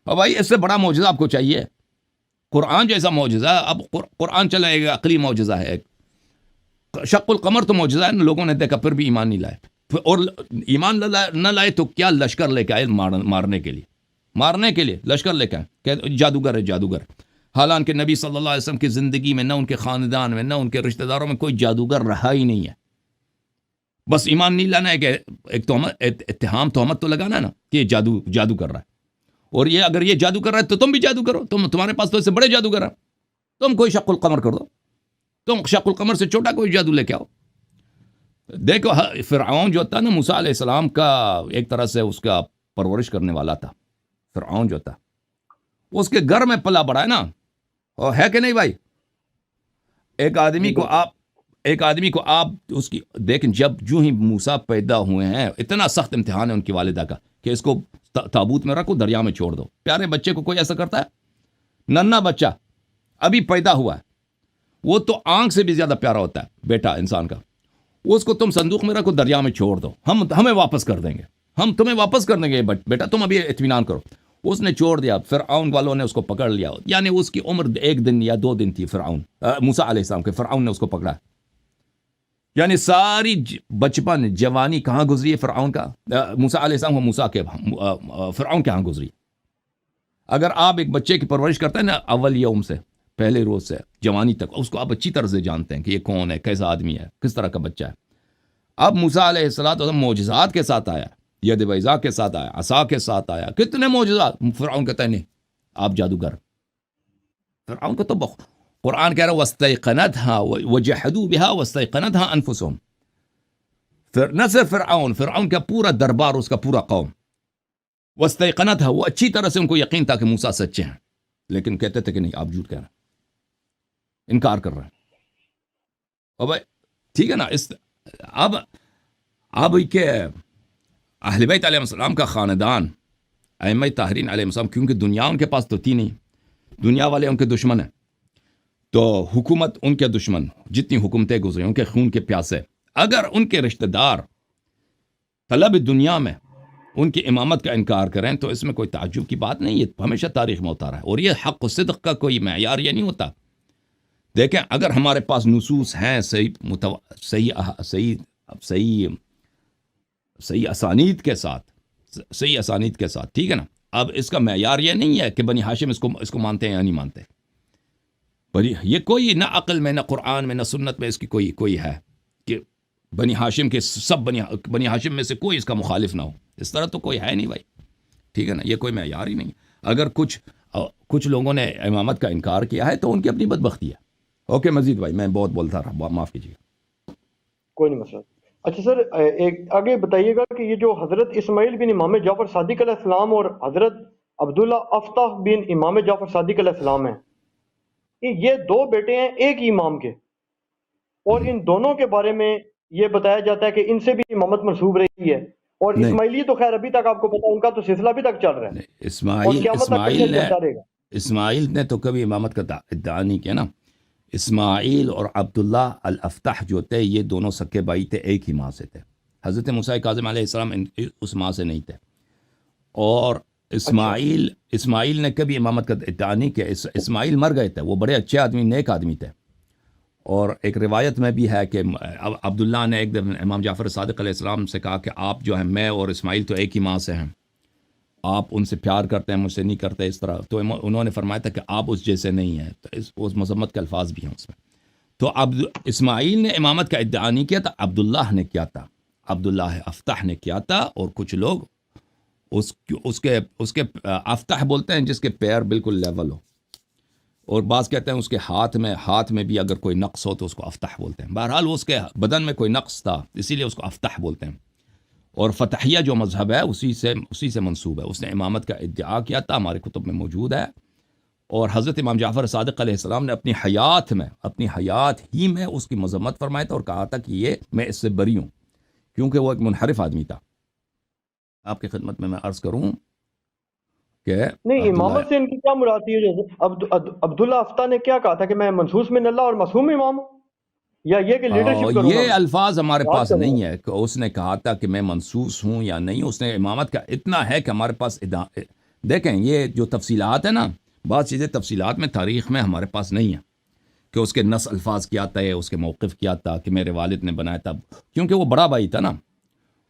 اور بھائی اس سے بڑا معجزہ آپ کو چاہیے؟ قرآن جیسا معجزہ. اب قرآن چلا ایک عقلی معجزہ ہے. شق القمر تو معجزہ ہے، لوگوں نے دیکھا پھر بھی ایمان نہیں لائے. اور ایمان نہ لائے تو کیا لشکر لے کے آئے مارنے کے لیے لشکر لے کے آئے کہ جادوگر ہے. حالانکہ نبی صلی اللہ علیہ وسلم کی زندگی میں، نہ ان کے خاندان میں، نہ ان کے رشتہ داروں میں کوئی جادوگر رہا ہی نہیں ہے. بس ایمان نہیں لانا ہے کہ ایک تہمت تو لگانا ہے نا کہ یہ جادو کر رہا ہے. اور یہ اگر یہ جادو کر رہا ہے تو تم بھی جادو کرو. تمہارے پاس تو اس سے بڑے جادوگر ہیں. تم کوئی شق القمر کر دو، تم شق القمر سے چھوٹا کوئی جادو لے کے آؤ. دیکھو فرعون جو تھا نا، موسیٰ علیہ السلام کا ایک طرح سے اس کا پرورش کرنے والا تھا. فرعون جو تھا اس کے گھر میں پلا بڑا ہے نا، اور ہے کہ نہیں بھائی؟ ایک آدمی کو آپ اس کی دیکھیں، جو ہی موسیٰ پیدا ہوئے ہیں، اتنا سخت امتحان ہے ان کی والدہ کا کہ کہ اس کو تابوت میں رکھو دریا میں چھوڑ دو. پیارے بچے کو کوئی ایسا کرتا ہے؟ ننھا بچہ ابھی پیدا ہوا ہے, وہ تو آنکھ سے بھی زیادہ پیارا ہوتا ہے بیٹا انسان کا, اس کو تم صندوق میں رکھو دریا میں چھوڑ دو, ہمیں واپس کر دیں گے, ہم تمہیں واپس کر دیں گے بیٹا, تم ابھی اطمینان کرو. اس نے چھوڑ دیا, فرعون والوں نے اس کو پکڑ لیا, یعنی اس کی عمر 1 دن یا 2 دن تھی. موسیٰ علیہ السلام کے, فرعون نے اس کو پکڑا. یعنی ساری بچپن جوانی کہاں گزری ہے فرعون کا, موسیٰ علیہ السلام کو فرعون کے ہاں گزری. اگر آپ ایک بچے کی پرورش کرتے ہیں نا اول یوم سے, پہلے روز سے جوانی تک, اس کو آپ اچھی طرح سے جانتے ہیں کہ یہ کون ہے, کیسا آدمی ہے, کس طرح کا بچہ ہے. اب موسیٰ علیہ السلام معجزات کے ساتھ آیا, ید بیضا کے ساتھ آیا, عصا کے ساتھ آیا, کتنے معجزات. فرعون کہتا ہے نہیں آپ جادوگر. فرعون کو تو قرآن کہہ رہا ہے وَاسْتَيْقَنَتْهَا وَجَحَدُوا بِهَا وَاسْتَيْقَنَتْهَا أَنفُسُهُمْ. نہ صرف فرعون کا پورا دربار, اس کا پورا قوم, وَاسْتَيْقَنَتْهَا, وہ اچھی طرح سے ان کو یقین تھا کہ موسیٰ سچے ہیں, لیکن کہتے تھے کہ نہیں آپ جھوٹ کہہ رہے ہیں, انکار کر رہے ہیں. اور بھائی ٹھیک ہے نا, اب کہ اہل بیت علیہ السلام کا خاندان, ائمہ طاہرین علیہ السلام, کیونکہ دنیا ان کے پاس تو تھی نہیں, دنیا والے ان کے دشمن ہیں, تو حکومت ان کے دشمن, جتنی حکومتیں گزری ان کے خون کے پیاسے. اگر ان کے رشتہ دار طلب دنیا میں ان کی امامت کا انکار کریں تو اس میں کوئی تعجب کی بات نہیں, یہ ہمیشہ تاریخ میں ہوتا رہا ہے, اور یہ حق و صدق کا کوئی معیار یہ نہیں ہوتا. دیکھیں اگر ہمارے پاس نصوص ہیں صحیح اسانید کے ساتھ, ٹھیک ہے نا, اب اس کا معیار یہ نہیں ہے کہ بنی ہاشم اس کو مانتے ہیں یا نہیں مانتے. پر یہ کوئی نہ عقل میں, نہ قرآن میں, نہ سنت میں اس کی کوئی ہے کہ بنی ہاشم کے سب بنی ہاشم میں سے کوئی اس کا مخالف نہ ہو. اس طرح تو کوئی ہے نہیں بھائی, ٹھیک ہے نا, یہ کوئی معیار ہی نہیں. اگر کچھ لوگوں نے امامت کا انکار کیا ہے تو ان کی اپنی بدبختی ہے. اوکے مزید بھائی, میں بہت بولتا رہا, معاف کیجیے. کوئی نہیں مسئلہ. اچھا سر, ایک آگے بتائیے گا کہ یہ جو حضرت اسماعیل بن امام جعفر صادق علیہ السلام اور حضرت عبداللہ افتح بن امام جعفر صادق علیہ السلام ہیں, یہ 2 بیٹے ہیں ایک ہی امام کے, اور ان دونوں کے بارے میں یہ بتایا جاتا ہے کہ ان سے بھی امامت منسوب رہی ہے, اور اسماعیلی تو خیر ابھی تک آپ کو پتا ان کا تو سلسلہ ابھی تک چل رہا ہے, اور قیامت تک چلتا رہے گا. اسماعیل نے تو کبھی امامت کا ادعا نہیں کیا نا. اسماعیل اور عبداللہ الافتح جو تھے یہ دونوں سکے بھائی تھے, ایک ہی ماں سے تھے. حضرت موسیٰ کاظم علیہ السلام اس ماں سے نہیں تھے, اور اسماعیل نے کبھی امامت کا ادعا نہیں کیا. اسماعیل مر گئے تھے, وہ بڑے اچھے آدمی, نیک آدمی تھے. اور ایک روایت میں بھی ہے کہ عبداللہ نے ایک دن امام جعفر صادق علیہ السلام سے کہا کہ آپ جو ہیں, میں اور اسماعیل تو ایک ہی ماں سے ہیں, آپ ان سے پیار کرتے ہیں, مجھ سے نہیں کرتے اس طرح. تو انہوں نے فرمایا تھا کہ آپ اس جیسے نہیں ہیں, تو اس مذمت کے الفاظ بھی ہیں اس میں. تو اب اسماعیل نے امامت کا ادعا نہیں کیا تھا, عبداللہ نے کیا تھا, عبداللہ افتح نے کیا تھا. اور کچھ لوگ اس کے افتح بولتے ہیں جس کے پیر بالکل لیول ہو, اور بعض کہتے ہیں اس کے ہاتھ میں بھی اگر کوئی نقص ہو تو اس کو افتح بولتے ہیں. بہرحال اس کے بدن میں کوئی نقص تھا, اسی لیے اس کو افتح بولتے ہیں. اور فتحیہ جو مذہب ہے اسی سے منسوب ہے. اس نے امامت کا ادعا کیا تھا, ہمارے کتب میں موجود ہے. اور حضرت امام جعفر صادق علیہ السلام نے اپنی حیات ہی میں اس کی مذمت فرمایا تھا, اور کہا تھا کہ یہ میں اس سے بری ہوں, کیونکہ وہ ایک منحرف آدمی تھا. آپ کی خدمت میں عرض کروں کہ نہیں, امامت سے ان کی کیا مراد تھی؟ عبداللہ افتح نے کیا کہا تھا کہ میں منصوص من اللہ اور معصوم امام ہوں, یا یہ کہ لیڈرشپ کروں گا؟ یہ الفاظ ہمارے پاس نہیں ہے کہ اس نے کہا تھا کہ میں منصوص ہوں یا نہیں. اس نے امامت کا اتنا ہے کہ ہمارے پاس دیکھیں یہ جو تفصیلات ہیں نا, بعض چیزیں تفصیلات میں تاریخ میں ہمارے پاس نہیں ہیں کہ اس کے نص الفاظ کیا تھا, اس کے موقف کیا تھا, کہ میرے والد نے بنایا تھا, کیونکہ وہ بڑا بھائی تھا نا,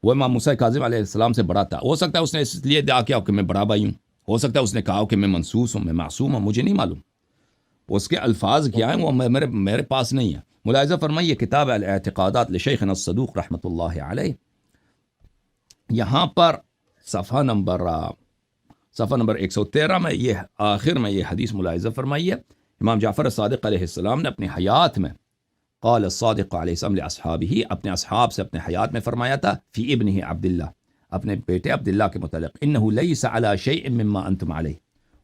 وہ امام موسیٰ کاظم علیہ السلام سے بڑا تھا. ہو سکتا ہے اس نے اس لیے ادعا کیا کہ میں بڑا بھائی ہوں, ہو سکتا ہے اس نے کہا کہ میں منصوص ہوں, میں معصوم ہوں, مجھے نہیں معلوم. اس کے الفاظ کیا ہیں وہ میرے پاس نہیں ہے. ملاحظہ فرمائیے کتاب الاعتقادات لشیخنا الصدوق رحمۃ اللہ علیہ, یہاں پر صفحہ نمبر 113 میں یہ آخر میں یہ حدیث ملاحظہ فرمائیے. امام جعفر صادق علیہ السلام نے اپنی حیات میں قال الصادق علیہ السلام لاصحابہ, اپنے اصحاب سے اپنے حیات میں فرمایا تھا, فی ابنہ عبداللہ, اپنے بیٹے عبداللہ کے متعلق, انہ لیس علی شیء مما انتم علیہ,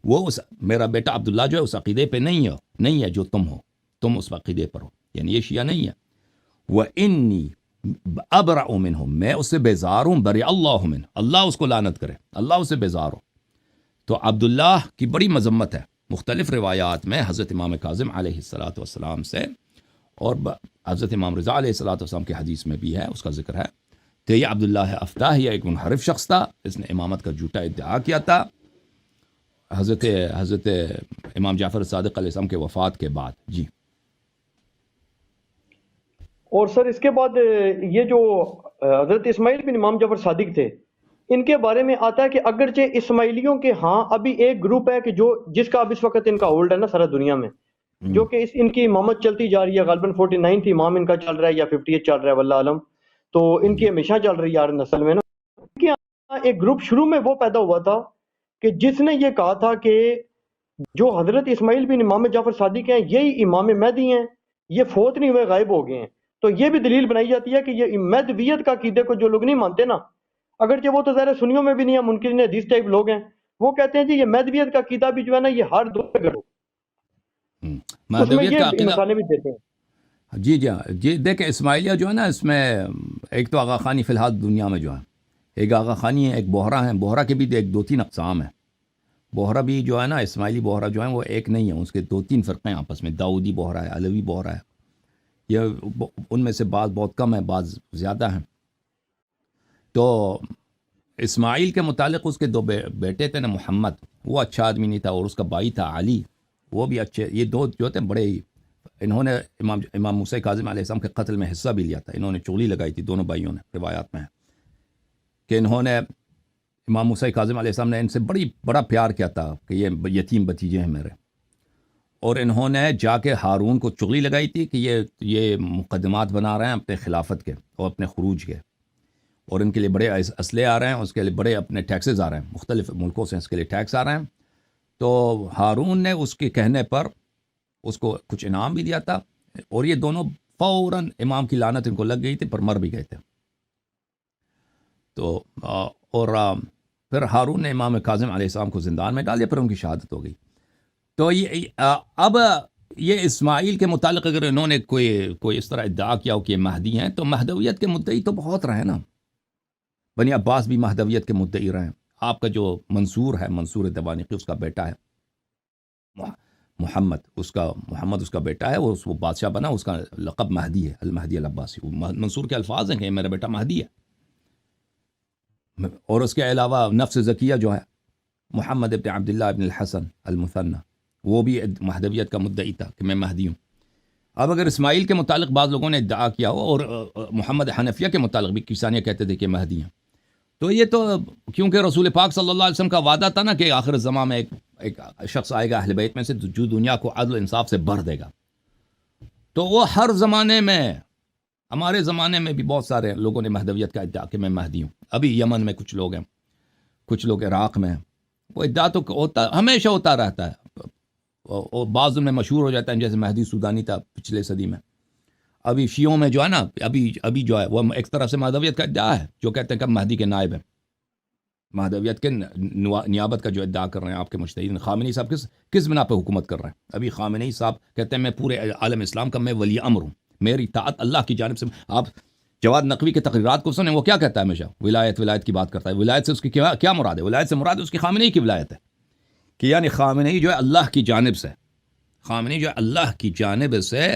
وہ میرا بیٹا عبداللہ جو ہے اس عقیدے پہ نہیں ہے جو تم ہو, تم اس عقیدے پر ہو, یعنی یہ شیعہ نہیں ہے. وَإِنِّي ابرأ منہم، میں اس سے بیزار ہوں، بری اللہ من، اللہ اس کو لعنت کرے، اللہ اس سے بیزار ہو۔ تو عبداللہ کی بڑی مذمت ہے مختلف روایات میں حضرت امام کاظم علیہ السلام سے، اور حضرت امام رضا علیہ السلام کی حدیث میں بھی ہے، اس کا ذکر ہے کہ یہ عبداللہ افتاح یہ ایک منحرف شخص تھا، اس نے امامت کا جھوٹا ادعا کیا تھا حضرت امام جعفر صادق علیہ السلام کے وفات کے بعد۔ جی اور سر اس کے بعد یہ جو حضرت اسماعیل بن امام جعفر صادق تھے، ان کے بارے میں آتا ہے کہ اگرچہ اسماعیلیوں کے ہاں ابھی ایک گروپ ہے کہ جس کا اب اس وقت ان کا ہولڈ ہے نا سارا دنیا میں، جو کہ ان کی امامت چلتی جا رہی ہے، غالباً 49 امام ان کا چل رہا ہے یا 58 چل رہا ہے واللہ عالم، تو ان کی ہمیشہ چل رہی ہے ہر نسل میں نا۔ ان کے یہاں ایک گروپ شروع میں وہ پیدا ہوا تھا کہ جس نے یہ کہا تھا کہ جو حضرت اسماعیل بن امام جعفر صادق ہیں یہی امام مہدی ہیں، یہ فوت نہیں ہوئے، غائب ہو گئے ہیں۔ تو یہ بھی دلیل بنائی جاتی ہے کہ یہ مہدویت کا عقیدے کو جو لوگ نہیں مانتے نا، اگرچہ وہ تو ظاہر سنیوں میں بھی نہیں ہیں، منکرین حدیث ٹائپ لوگ ہیں، وہ کہتے ہیں جی یہ مہدویت کا عقیدہ بھی جو ہے نا یہ ہر دور پہ کرو، اس میں مہدویت کا یہ عقیدہ، مثالیں بھی دیتے ہیں۔ جی جی جی دیکھیں اسماعیلیہ جو ہے نا، اس میں ایک تو آغا خانی فی الحال دنیا میں جو ہے، ایک آغا خانی ہے، ایک بوہرا ہے، بوہرا کے بھی ایک دو تین اقسام ہیں۔ بوہرا بھی جو ہے نا، اسماعیلی بوہرا جو ہے وہ ایک نہیں ہے، اس کے دو تین فرقے ہیں آپس میں، داؤدی بوہرا ہے، علوی بوہرا ہے، یہ ان میں سے بعض بہت کم ہیں، بعض زیادہ ہیں۔ تو اسماعیل کے متعلق اس کے دو بیٹے تھے نا، محمد وہ اچھا آدمی نہیں تھا، اور اس کا بھائی تھا علی وہ بھی اچھے، یہ دو جو تھے بڑے ہی، انہوں نے امام موسیٰ کاظم علیہ السلام کے قتل میں حصہ بھی لیا تھا، انہوں نے چغلی لگائی تھی دونوں بھائیوں نے، روایات میں ہے کہ انہوں نے، امام موسیٰ کاظم علیہ السلام نے ان سے بڑا پیار کیا تھا کہ یہ یتیم بتیجے ہیں میرے، اور انہوں نے جا کے ہارون کو چغلی لگائی تھی کہ یہ مقدمات بنا رہے ہیں اپنے خلافت کے اور اپنے خروج کے، اور ان کے لیے بڑے اسلحے آ رہے ہیں، اس کے لیے بڑے اپنے ٹیکسز آ رہے ہیں، مختلف ملکوں سے اس کے لیے ٹیکس آ رہے ہیں۔ تو ہارون نے اس کے کہنے پر اس کو کچھ انعام بھی دیا تھا، اور یہ دونوں فوراً امام کی لعنت ان کو لگ گئی تھی، پر مر بھی گئے تھے۔ تو اور پھر ہارون نے امام کاظم علیہ السلام کو زندان میں ڈال دیا، پھر ان کی شہادت ہو گئی۔ تو اب یہ اسماعیل کے متعلق اگر انہوں نے کوئی اس طرح ادعا کیا ہو کہ یہ مہدی ہیں، تو مہدویت کے مدعی تو بہت رہے نا، بنی عباس بھی مہدویت کے مدعی رہے ہیں، آپ کا جو منصور ہے، منصور دبانقی، اس کا بیٹا ہے محمد اس کا بیٹا ہے، وہ بادشاہ بنا، اس کا لقب مہدی ہے، المہدی العباسی، منصور کے الفاظ ہیں کہ میرا بیٹا مہدی ہے۔ اور اس کے علاوہ نفس زکیہ جو ہے محمد ابن عبداللہ ابن الحسن المثنى، وہ بھی مہدویت کا مدعی تھا کہ میں مہدی ہوں۔ اب اگر اسماعیل کے متعلق بعض لوگوں نے ادعا کیا ہو، اور محمد حنفیہ کے متعلق بھی کسانیہ کہتے تھے کہ مہدی ہیں، تو یہ تو کیونکہ رسول پاک صلی اللہ علیہ وسلم کا وعدہ تھا نا کہ آخر الزمان میں ایک شخص آئے گا اہل بیت میں سے جو دنیا کو عدل و انصاف سے بھر دے گا، تو وہ ہر زمانے میں، ہمارے زمانے میں بھی بہت سارے لوگوں نے مہدویت کا ادعا کہ میں مہدی ہوں۔ ابھی یمن میں کچھ لوگ ہیں، کچھ لوگ عراق میں ہیں، وہ ادعا تو ہمیشہ ہوتا رہتا ہے، اور بعض میں مشہور ہو جاتا ہے، جیسے مہدی سودانی تھا پچھلے صدی میں۔ ابھی شیعوں میں جو ہے نا، ابھی جو ہے وہ ایک طرح سے مہدویت کا ادعا ہے، جو کہتے ہیں کہ مہدی کے نائب ہیں، مہدویت کے نیابت کا جو ادعا کر رہے ہیں آپ کے مجتہدین۔ خامنئی صاحب کس بنا پہ حکومت کر رہے ہیں؟ ابھی خامنئی صاحب کہتے ہیں میں پورے عالم اسلام کا میں ولی امر ہوں، میری اطاعت اللہ کی جانب سے۔ آپ جواد نقوی کے تقریرات کو سنیں، وہ کیا کہتا ہے؟ ہمیشہ ولایت کی بات کرتا ہے۔ ولایت سے اس کی کیا مراد ہے؟ ولایت سے مراد اس کی خامنئی کی ولایت ہے، کہ یعنی خامنئی جو ہے اللہ کی جانب سے، خامنئی جو ہے اللہ کی جانب سے،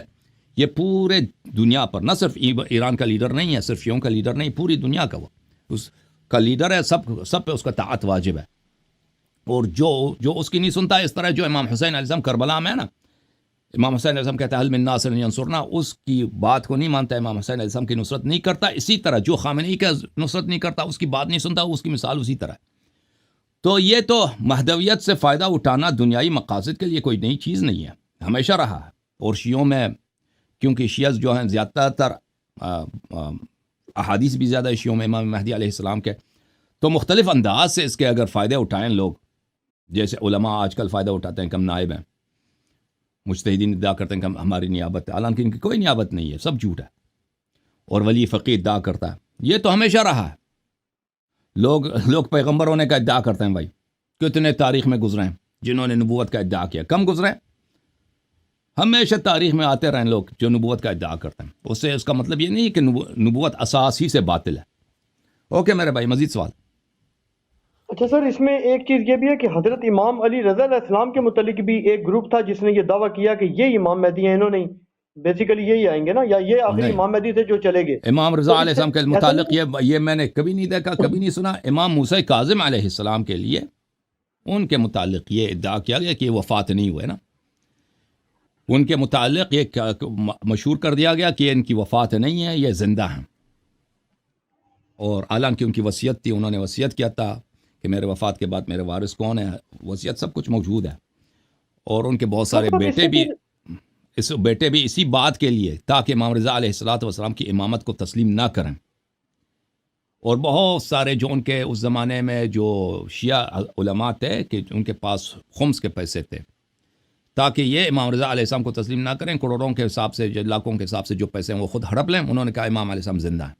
یہ پورے دنیا پر، نہ صرف ایران کا لیڈر نہیں ہے، صرف شیعوں کا لیڈر نہیں، پوری دنیا کا وہ اس کا لیڈر ہے، سب پہ اس کا طاعت واجب ہے۔ اور جو اس کی نہیں سنتا، اس طرح جو امام حسین علیہ السلام کربلا میں ہے نا، امام حسین علیہ السلام کہتا ہے حل من ناصر ینصرنا، اس کی بات کو نہیں مانتا، امام حسین علیہ السلام کی نصرت نہیں کرتا۔ اسی طرح جو خامنئی کا نصرت نہیں کرتا، اس کی بات نہیں سنتا، اس کی مثال اسی طرح ہے۔ تو یہ تو مہدویت سے فائدہ اٹھانا دنیائی مقاصد کے لیے کوئی نئی چیز نہیں ہے، ہمیشہ رہا ہے۔ اور شیعوں میں، کیونکہ شیعہ جو ہیں زیادہ تر احادیث بھی زیادہ شیعوں میں امام مہدی علیہ السلام کے، تو مختلف انداز سے اس کے اگر فائدے اٹھائیں لوگ، جیسے علماء آج کل فائدہ اٹھاتے ہیں کہ ہم نائب ہیں، مجتہدین ادعا کرتے ہیں کہ ہماری نیابت ہے، حالانکہ ان کی کوئی نیابت نہیں ہے، سب جھوٹ ہے۔ اور ولی فقیہ ادعا کرتا ہے، یہ تو ہمیشہ رہا ہے۔ لوگ پیغمبر ہونے کا ادعا کرتے ہیں، بھائی کتنے تاریخ میں گزرے ہیں جنہوں نے نبوت کا ادعا کیا، کم گزرے؟ ہمیشہ تاریخ میں آتے رہے لوگ جو نبوت کا ادعا کرتے ہیں، اس سے اس کا مطلب یہ نہیں ہے کہ نبوت اساس ہی سے باطل ہے۔ اوکے میرے بھائی، مزید سوال؟ اچھا سر، اس میں ایک چیز یہ بھی ہے کہ حضرت امام علی رضا علیہ السلام کے متعلق بھی ایک گروپ تھا جس نے یہ دعویٰ کیا کہ یہ امام مہدی ہیں، انہوں نے بیسیکلی یہی آئیں گے نا، یا یہ آخری نہیں، امام مہدی تھے جو چلے گئے، امام تو رضا علیہ اس سے السلام کے ایسا متعلق نہیں؟ یہ میں نے کبھی نہیں دیکھا، کبھی نہیں سنا۔ امام موسیٰ کاظم علیہ السلام کے لیے ان کے متعلق یہ ادعا کیا گیا کہ یہ وفات نہیں ہوئے نا، ان کے متعلق یہ مشہور کر دیا گیا کہ ان کی وفات نہیں ہے، یہ زندہ ہیں، اور حالانکہ ان کی وصیت تھی، انہوں نے وصیت کیا تھا کہ میرے وفات کے بعد میرے وارث کون ہے، وصیت سب کچھ موجود ہے، اور ان کے بہت سارے بیٹے بھی اسی بات کے لیے تاکہ امام رضا علیہ السلام کی امامت کو تسلیم نہ کریں، اور بہت سارے جو ان کے اس زمانے میں جو شیعہ علماء تھے کہ ان کے پاس خمس کے پیسے تھے، تاکہ یہ امام رضا علیہ السلام کو تسلیم نہ کریں، کروڑوں کے حساب سے، لاکھوں کے حساب سے جو پیسے ہیں وہ خود ہڑپ لیں، انہوں نے کہا امام علیہ السلام زندہ ہیں،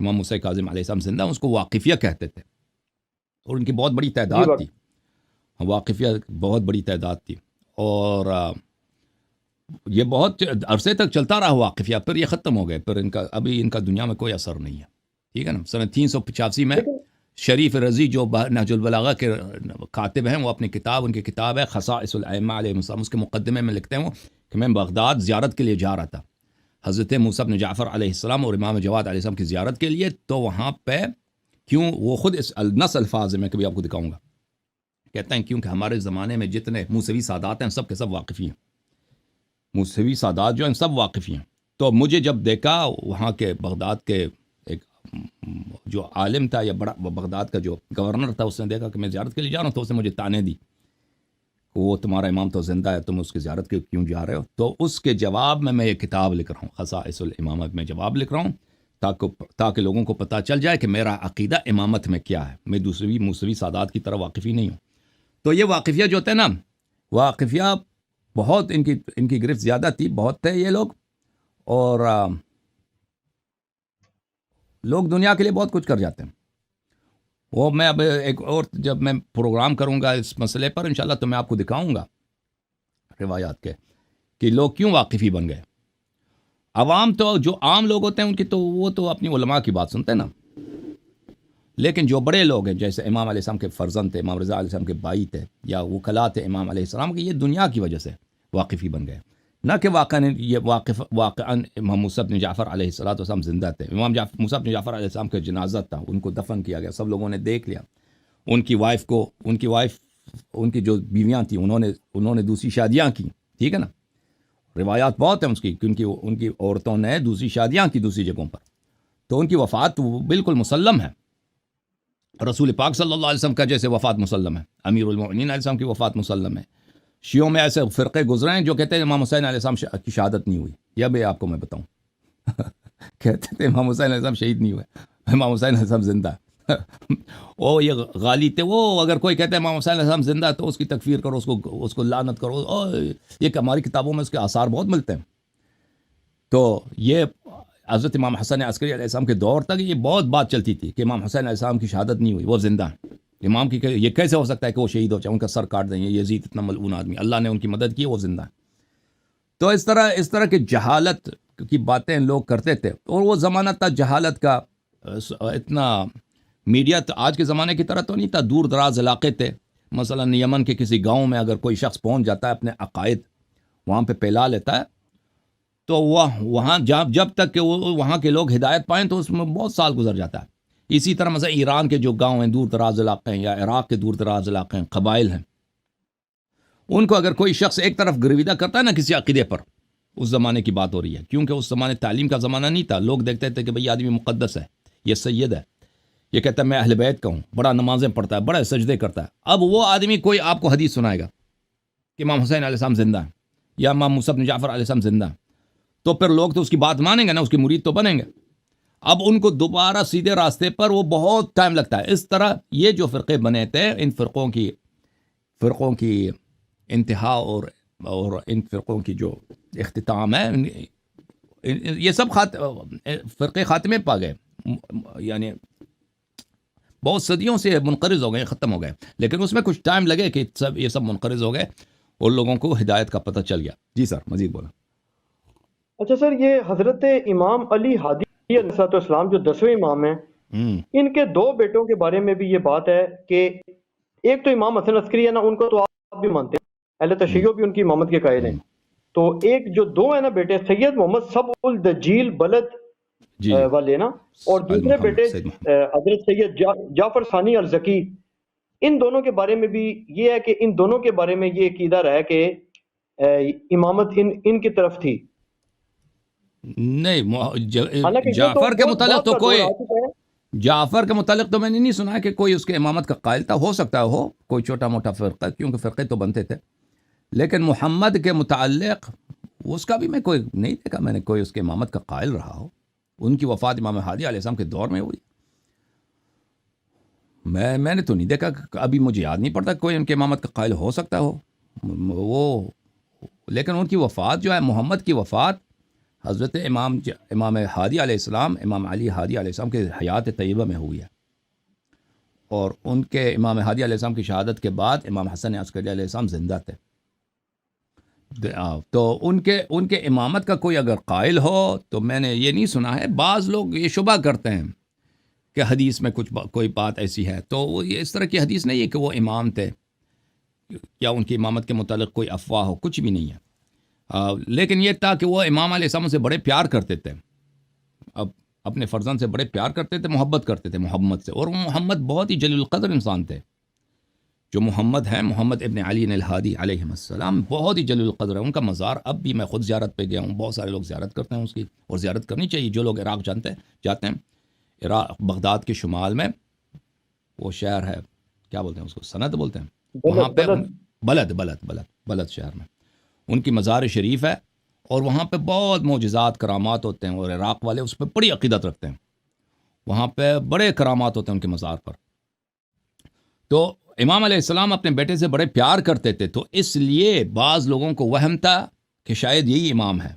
امام موسیٰ کاظم علیہ السلام زندہ ہیں، اس کو واقفیہ کہتے تھے، اور ان کی بہت بڑی تعداد تھی، واقفیہ بہت بڑی تعداد تھی، اور یہ بہت عرصے تک چلتا رہا واقفیہ، پھر یہ ختم ہو گئے، پھر ابھی ان کا دنیا میں کوئی اثر نہیں ہے، ٹھیک ہے نا۔ سنہ 385 میں شریف رضی جو نہج البلاغہ کے کاتب ہیں، وہ اپنی کتاب، ان کی کتاب ہے خصائص الائمہ علیہ السلام، اس کے مقدمے میں لکھتے ہیں کہ میں بغداد زیارت کے لیے جا رہا تھا، حضرت موسیٰ بن جعفر علیہ السلام اور امام جواد علیہ السلام کی زیارت کے لیے، تو وہاں پہ کیوں وہ خود اس نص الفاظ میں کبھی آپ کو دکھاؤں گا، کہتے ہیں کیونکہ ہمارے زمانے میں جتنے موسوی سادات ہیں سب کے سب واقفی ہیں، موسوی سادات جو ہیں سب واقفی ہیں، تو مجھے جب دیکھا وہاں کے بغداد کے ایک جو عالم تھا یا بڑا بغداد کا جو گورنر تھا، اس نے دیکھا کہ میں زیارت کے لیے جا رہا ہوں، تو اس نے مجھے تانے دی، وہ تمہارا امام تو زندہ ہے، تم اس کی زیارت کے کیوں جا رہے ہو؟ تو اس کے جواب میں یہ کتاب لکھ رہا ہوں، خصائص الامامت میں جواب لکھ رہا ہوں تاکہ لوگوں کو پتہ چل جائے کہ میرا عقیدہ امامت میں کیا ہے، میں دوسری موسوی سادات کی طرح واقفی نہیں ہوں۔ تو یہ واقفیہ جو ہوتے ہیں نا، واقفیہ بہت ان کی گرفت زیادہ تھی، بہت تھے یہ لوگ، اور لوگ دنیا کے لیے بہت کچھ کر جاتے ہیں۔ وہ میں اب ایک اور جب میں پروگرام کروں گا اس مسئلے پر انشاءاللہ تو میں آپ کو دکھاؤں گا روایات کے کہ لوگ کیوں واقفی بن گئے۔ عوام تو جو عام لوگ ہوتے ہیں ان کی تو وہ تو اپنی علماء کی بات سنتے ہیں نا، لیکن جو بڑے لوگ ہیں جیسے امام علیہ السلام کے فرزند تھے، امام رضا علیہ السلام کے بھائی تھے، یا وکلاء تھے امام علیہ السلام کے، یہ دنیا کی وجہ سے واقفی بن گئے، نہ کہ واقعاً امام موسیٰ بن جعفر علیہ السلام زندہ تھے۔ امام موسیٰ بن جعفر علیہ السلام کا جنازہ تھا، ان کو دفن کیا گیا، سب لوگوں نے دیکھ لیا، ان کی جو بیویاں تھیں انہوں نے دوسری شادیاں کی، ٹھیک ہے نا، روایات بہت ہیں اس کی کہ ان کی عورتوں نے دوسری شادیاں کی دوسری جگہوں پر، تو ان کی وفات بالکل مسلم ہے۔ رسول پاک صلی اللہ علیہ وسلم کا جیسے وفات مسلم ہے، امیر المؤمنین علیہ السلام کی وفات مسلم ہے۔ شیعوں میں ایسے فرقے گزرے ہیں جو کہتے ہیں امام حسین علیہ السلام کی شہادت نہیں ہوئی، یا بھی آپ کو میں بتاؤں کہتے تھے امام حسین علیہ السلام شہید نہیں ہوئے، امام حسین علیہ السلام زندہ ہے وہ یہ غالی تھے، وہ اگر کوئی کہتے ہیں امام حسین علیہ السلام زندہ ہے تو اس کی تکفیر کرو، اس کو لعنت کرو، یہ کہ ہماری کتابوں میں اس کے آثار بہت ملتے ہیں۔ تو یہ حضرت امام حسن عسکری علیہ السلام کے دور تک یہ بہت بات چلتی تھی کہ امام حسین علیہ السلام کی شہادت نہیں ہوئی، وہ زندہ ہیں۔ امام کی یہ کیسے ہو سکتا ہے کہ وہ شہید ہو جائے، ان کا سر کاٹ دیں، یہ یزید اتنا ملعون آدمی، اللہ نے ان کی مدد کی، وہ زندہ ہیں۔ تو اس طرح کی جہالت کی باتیں لوگ کرتے تھے، اور وہ زمانہ تھا جہالت کا، اتنا میڈیا تو آج کے زمانے کی طرح تو نہیں تھا، دور دراز علاقے تھے، مثلا یمن کے کسی گاؤں میں اگر کوئی شخص پہنچ جاتا ہے اپنے عقائد وہاں پہ پھیلا لیتا ہے، تو وہاں جب تک کہ وہ وہاں کے لوگ ہدایت پائیں تو اس میں بہت سال گزر جاتا ہے۔ اسی طرح مثلا ایران کے جو گاؤں ہیں، دور دراز علاقے ہیں، یا عراق کے دور دراز علاقے ہیں، قبائل ہیں، ان کو اگر کوئی شخص ایک طرف گرویدہ کرتا ہے نا کسی عقیدے پر، اس زمانے کی بات ہو رہی ہے، کیونکہ اس زمانے تعلیم کا زمانہ نہیں تھا، لوگ دیکھتے تھے کہ بھئی آدمی مقدس ہے، یہ سید ہے، یہ کہتا ہے میں اہل بیت کا ہوں، بڑا نمازیں پڑھتا ہے، بڑے سجدے کرتا ہے۔ اب وہ آدمی کوئی آپ کو حدیث سنائے گا کہ امام حسین علیہ السلام زندہ ہیں یا امام موسیٰ بن جعفر علیہ السلام زندہ ہیں، تو پھر لوگ تو اس کی بات مانیں گے نا، اس کی مرید تو بنیں گے۔ اب ان کو دوبارہ سیدھے راستے پر وہ بہت ٹائم لگتا ہے۔ اس طرح یہ جو فرقے بنے تھے، ان فرقوں کی انتہا اور ان فرقوں کی جو اختتام ہے، یہ سب فرقے خاتمے پا گئے، یعنی بہت صدیوں سے منقرض ہو گئے، ختم ہو گئے، لیکن اس میں کچھ ٹائم لگے کہ یہ سب منقرض ہو گئے، ان لوگوں کو ہدایت کا پتہ چل گیا. جی سر مزید بولا. اچھا سر، یہ حضرت امام علی ہادی علیہ السلام جو 10ویں امام ہیں، ان کے 2 بیٹوں کے بارے میں بھی یہ بات ہے کہ ایک تو امام حسن عسکری ہے نا، ان کو تو آپ بھی مانتے ہیں، اہل تشیع بھی ان کی امامت کے قائل ہیں. تو ایک جو 2 ہیں نا بیٹے، سید محمد سب الدجیل بلد جی والے نا، اور دوسرے بیٹے سید محمد. حضرت سید جعفر ثانی الزکی. ان دونوں کے بارے میں بھی یہ ہے کہ ان دونوں کے بارے میں یہ عقیدہ رہا ہے کہ امامت ان کی طرف تھی. نہیں حالانکہ یہ تو جعفر کے بہت متعلق بات تو کا کوئی دور آ چکا ہے. جعفر کے متعلق تو میں نے نہیں سنا کہ کوئی اس کے امامت کا قائل تھا. ہو سکتا ہے ہو کوئی چھوٹا موٹا فرقہ، کیونکہ فرقے تو بنتے تھے. لیکن محمد کے متعلق اس کا بھی میں کوئی نہیں دیکھا میں نے کوئی اس کے امامت کا قائل رہا ہو. ان کی وفات امام ہادی علیہ السلام کے دور میں ہوئی. میں نے تو نہیں دیکھا. ابھی مجھے یاد نہیں پڑتا کوئی ان کے امامت کا قائل ہو سکتا ہو وہ. لیکن ان کی وفات جو ہے، محمد کی وفات حضرت امام ہادی علیہ السلام، امام علی ہادی علیہ السلام کے حیات طیبہ میں ہوئی ہے. اور ان کے امام ہادی علیہ السلام کی شہادت کے بعد امام حسن عسکری علیہ السلام زندہ تھے. تو ان کے امامت کا کوئی اگر قائل ہو تو میں نے یہ نہیں سنا ہے. بعض لوگ یہ شبہ کرتے ہیں کہ حدیث میں کوئی بات ایسی ہے، تو وہ اس طرح کی حدیث نہیں ہے کہ وہ امام تھے یا ان کی امامت کے متعلق کوئی افواہ ہو، کچھ بھی نہیں ہے. لیکن یہ تھا کہ وہ امام علیہ السلام سے بڑے پیار کرتے تھے. اب اپنے فرزند سے بڑے پیار کرتے تھے، محبت کرتے تھے محمد سے. اور وہ محمد بہت ہی جلیل القدر انسان تھے. جو محمد ہیں، محمد ابن علی الہادی علیہ السلام، بہت ہی جلیل القدر ہے. ان کا مزار اب بھی میں خود زیارت پہ گیا ہوں. بہت سارے لوگ زیارت کرتے ہیں اس کی، اور زیارت کرنی چاہیے. جو لوگ عراق جاتے ہیں، عراق بغداد کے شمال میں وہ شہر ہے، کیا بولتے ہیں اس کو، سند بولتے ہیں. وہاں پہ بلد شہر میں ان کی مزار شریف ہے. اور وہاں پہ بہت معجزات کرامات ہوتے ہیں، اور عراق والے اس پہ بڑی عقیدت رکھتے ہیں. وہاں پہ بڑے کرامات ہوتے ہیں ان کے مزار پر. تو امام علیہ السلام اپنے بیٹے سے بڑے پیار کرتے تھے، تو اس لیے بعض لوگوں کو وہم تھا کہ شاید یہی امام ہے،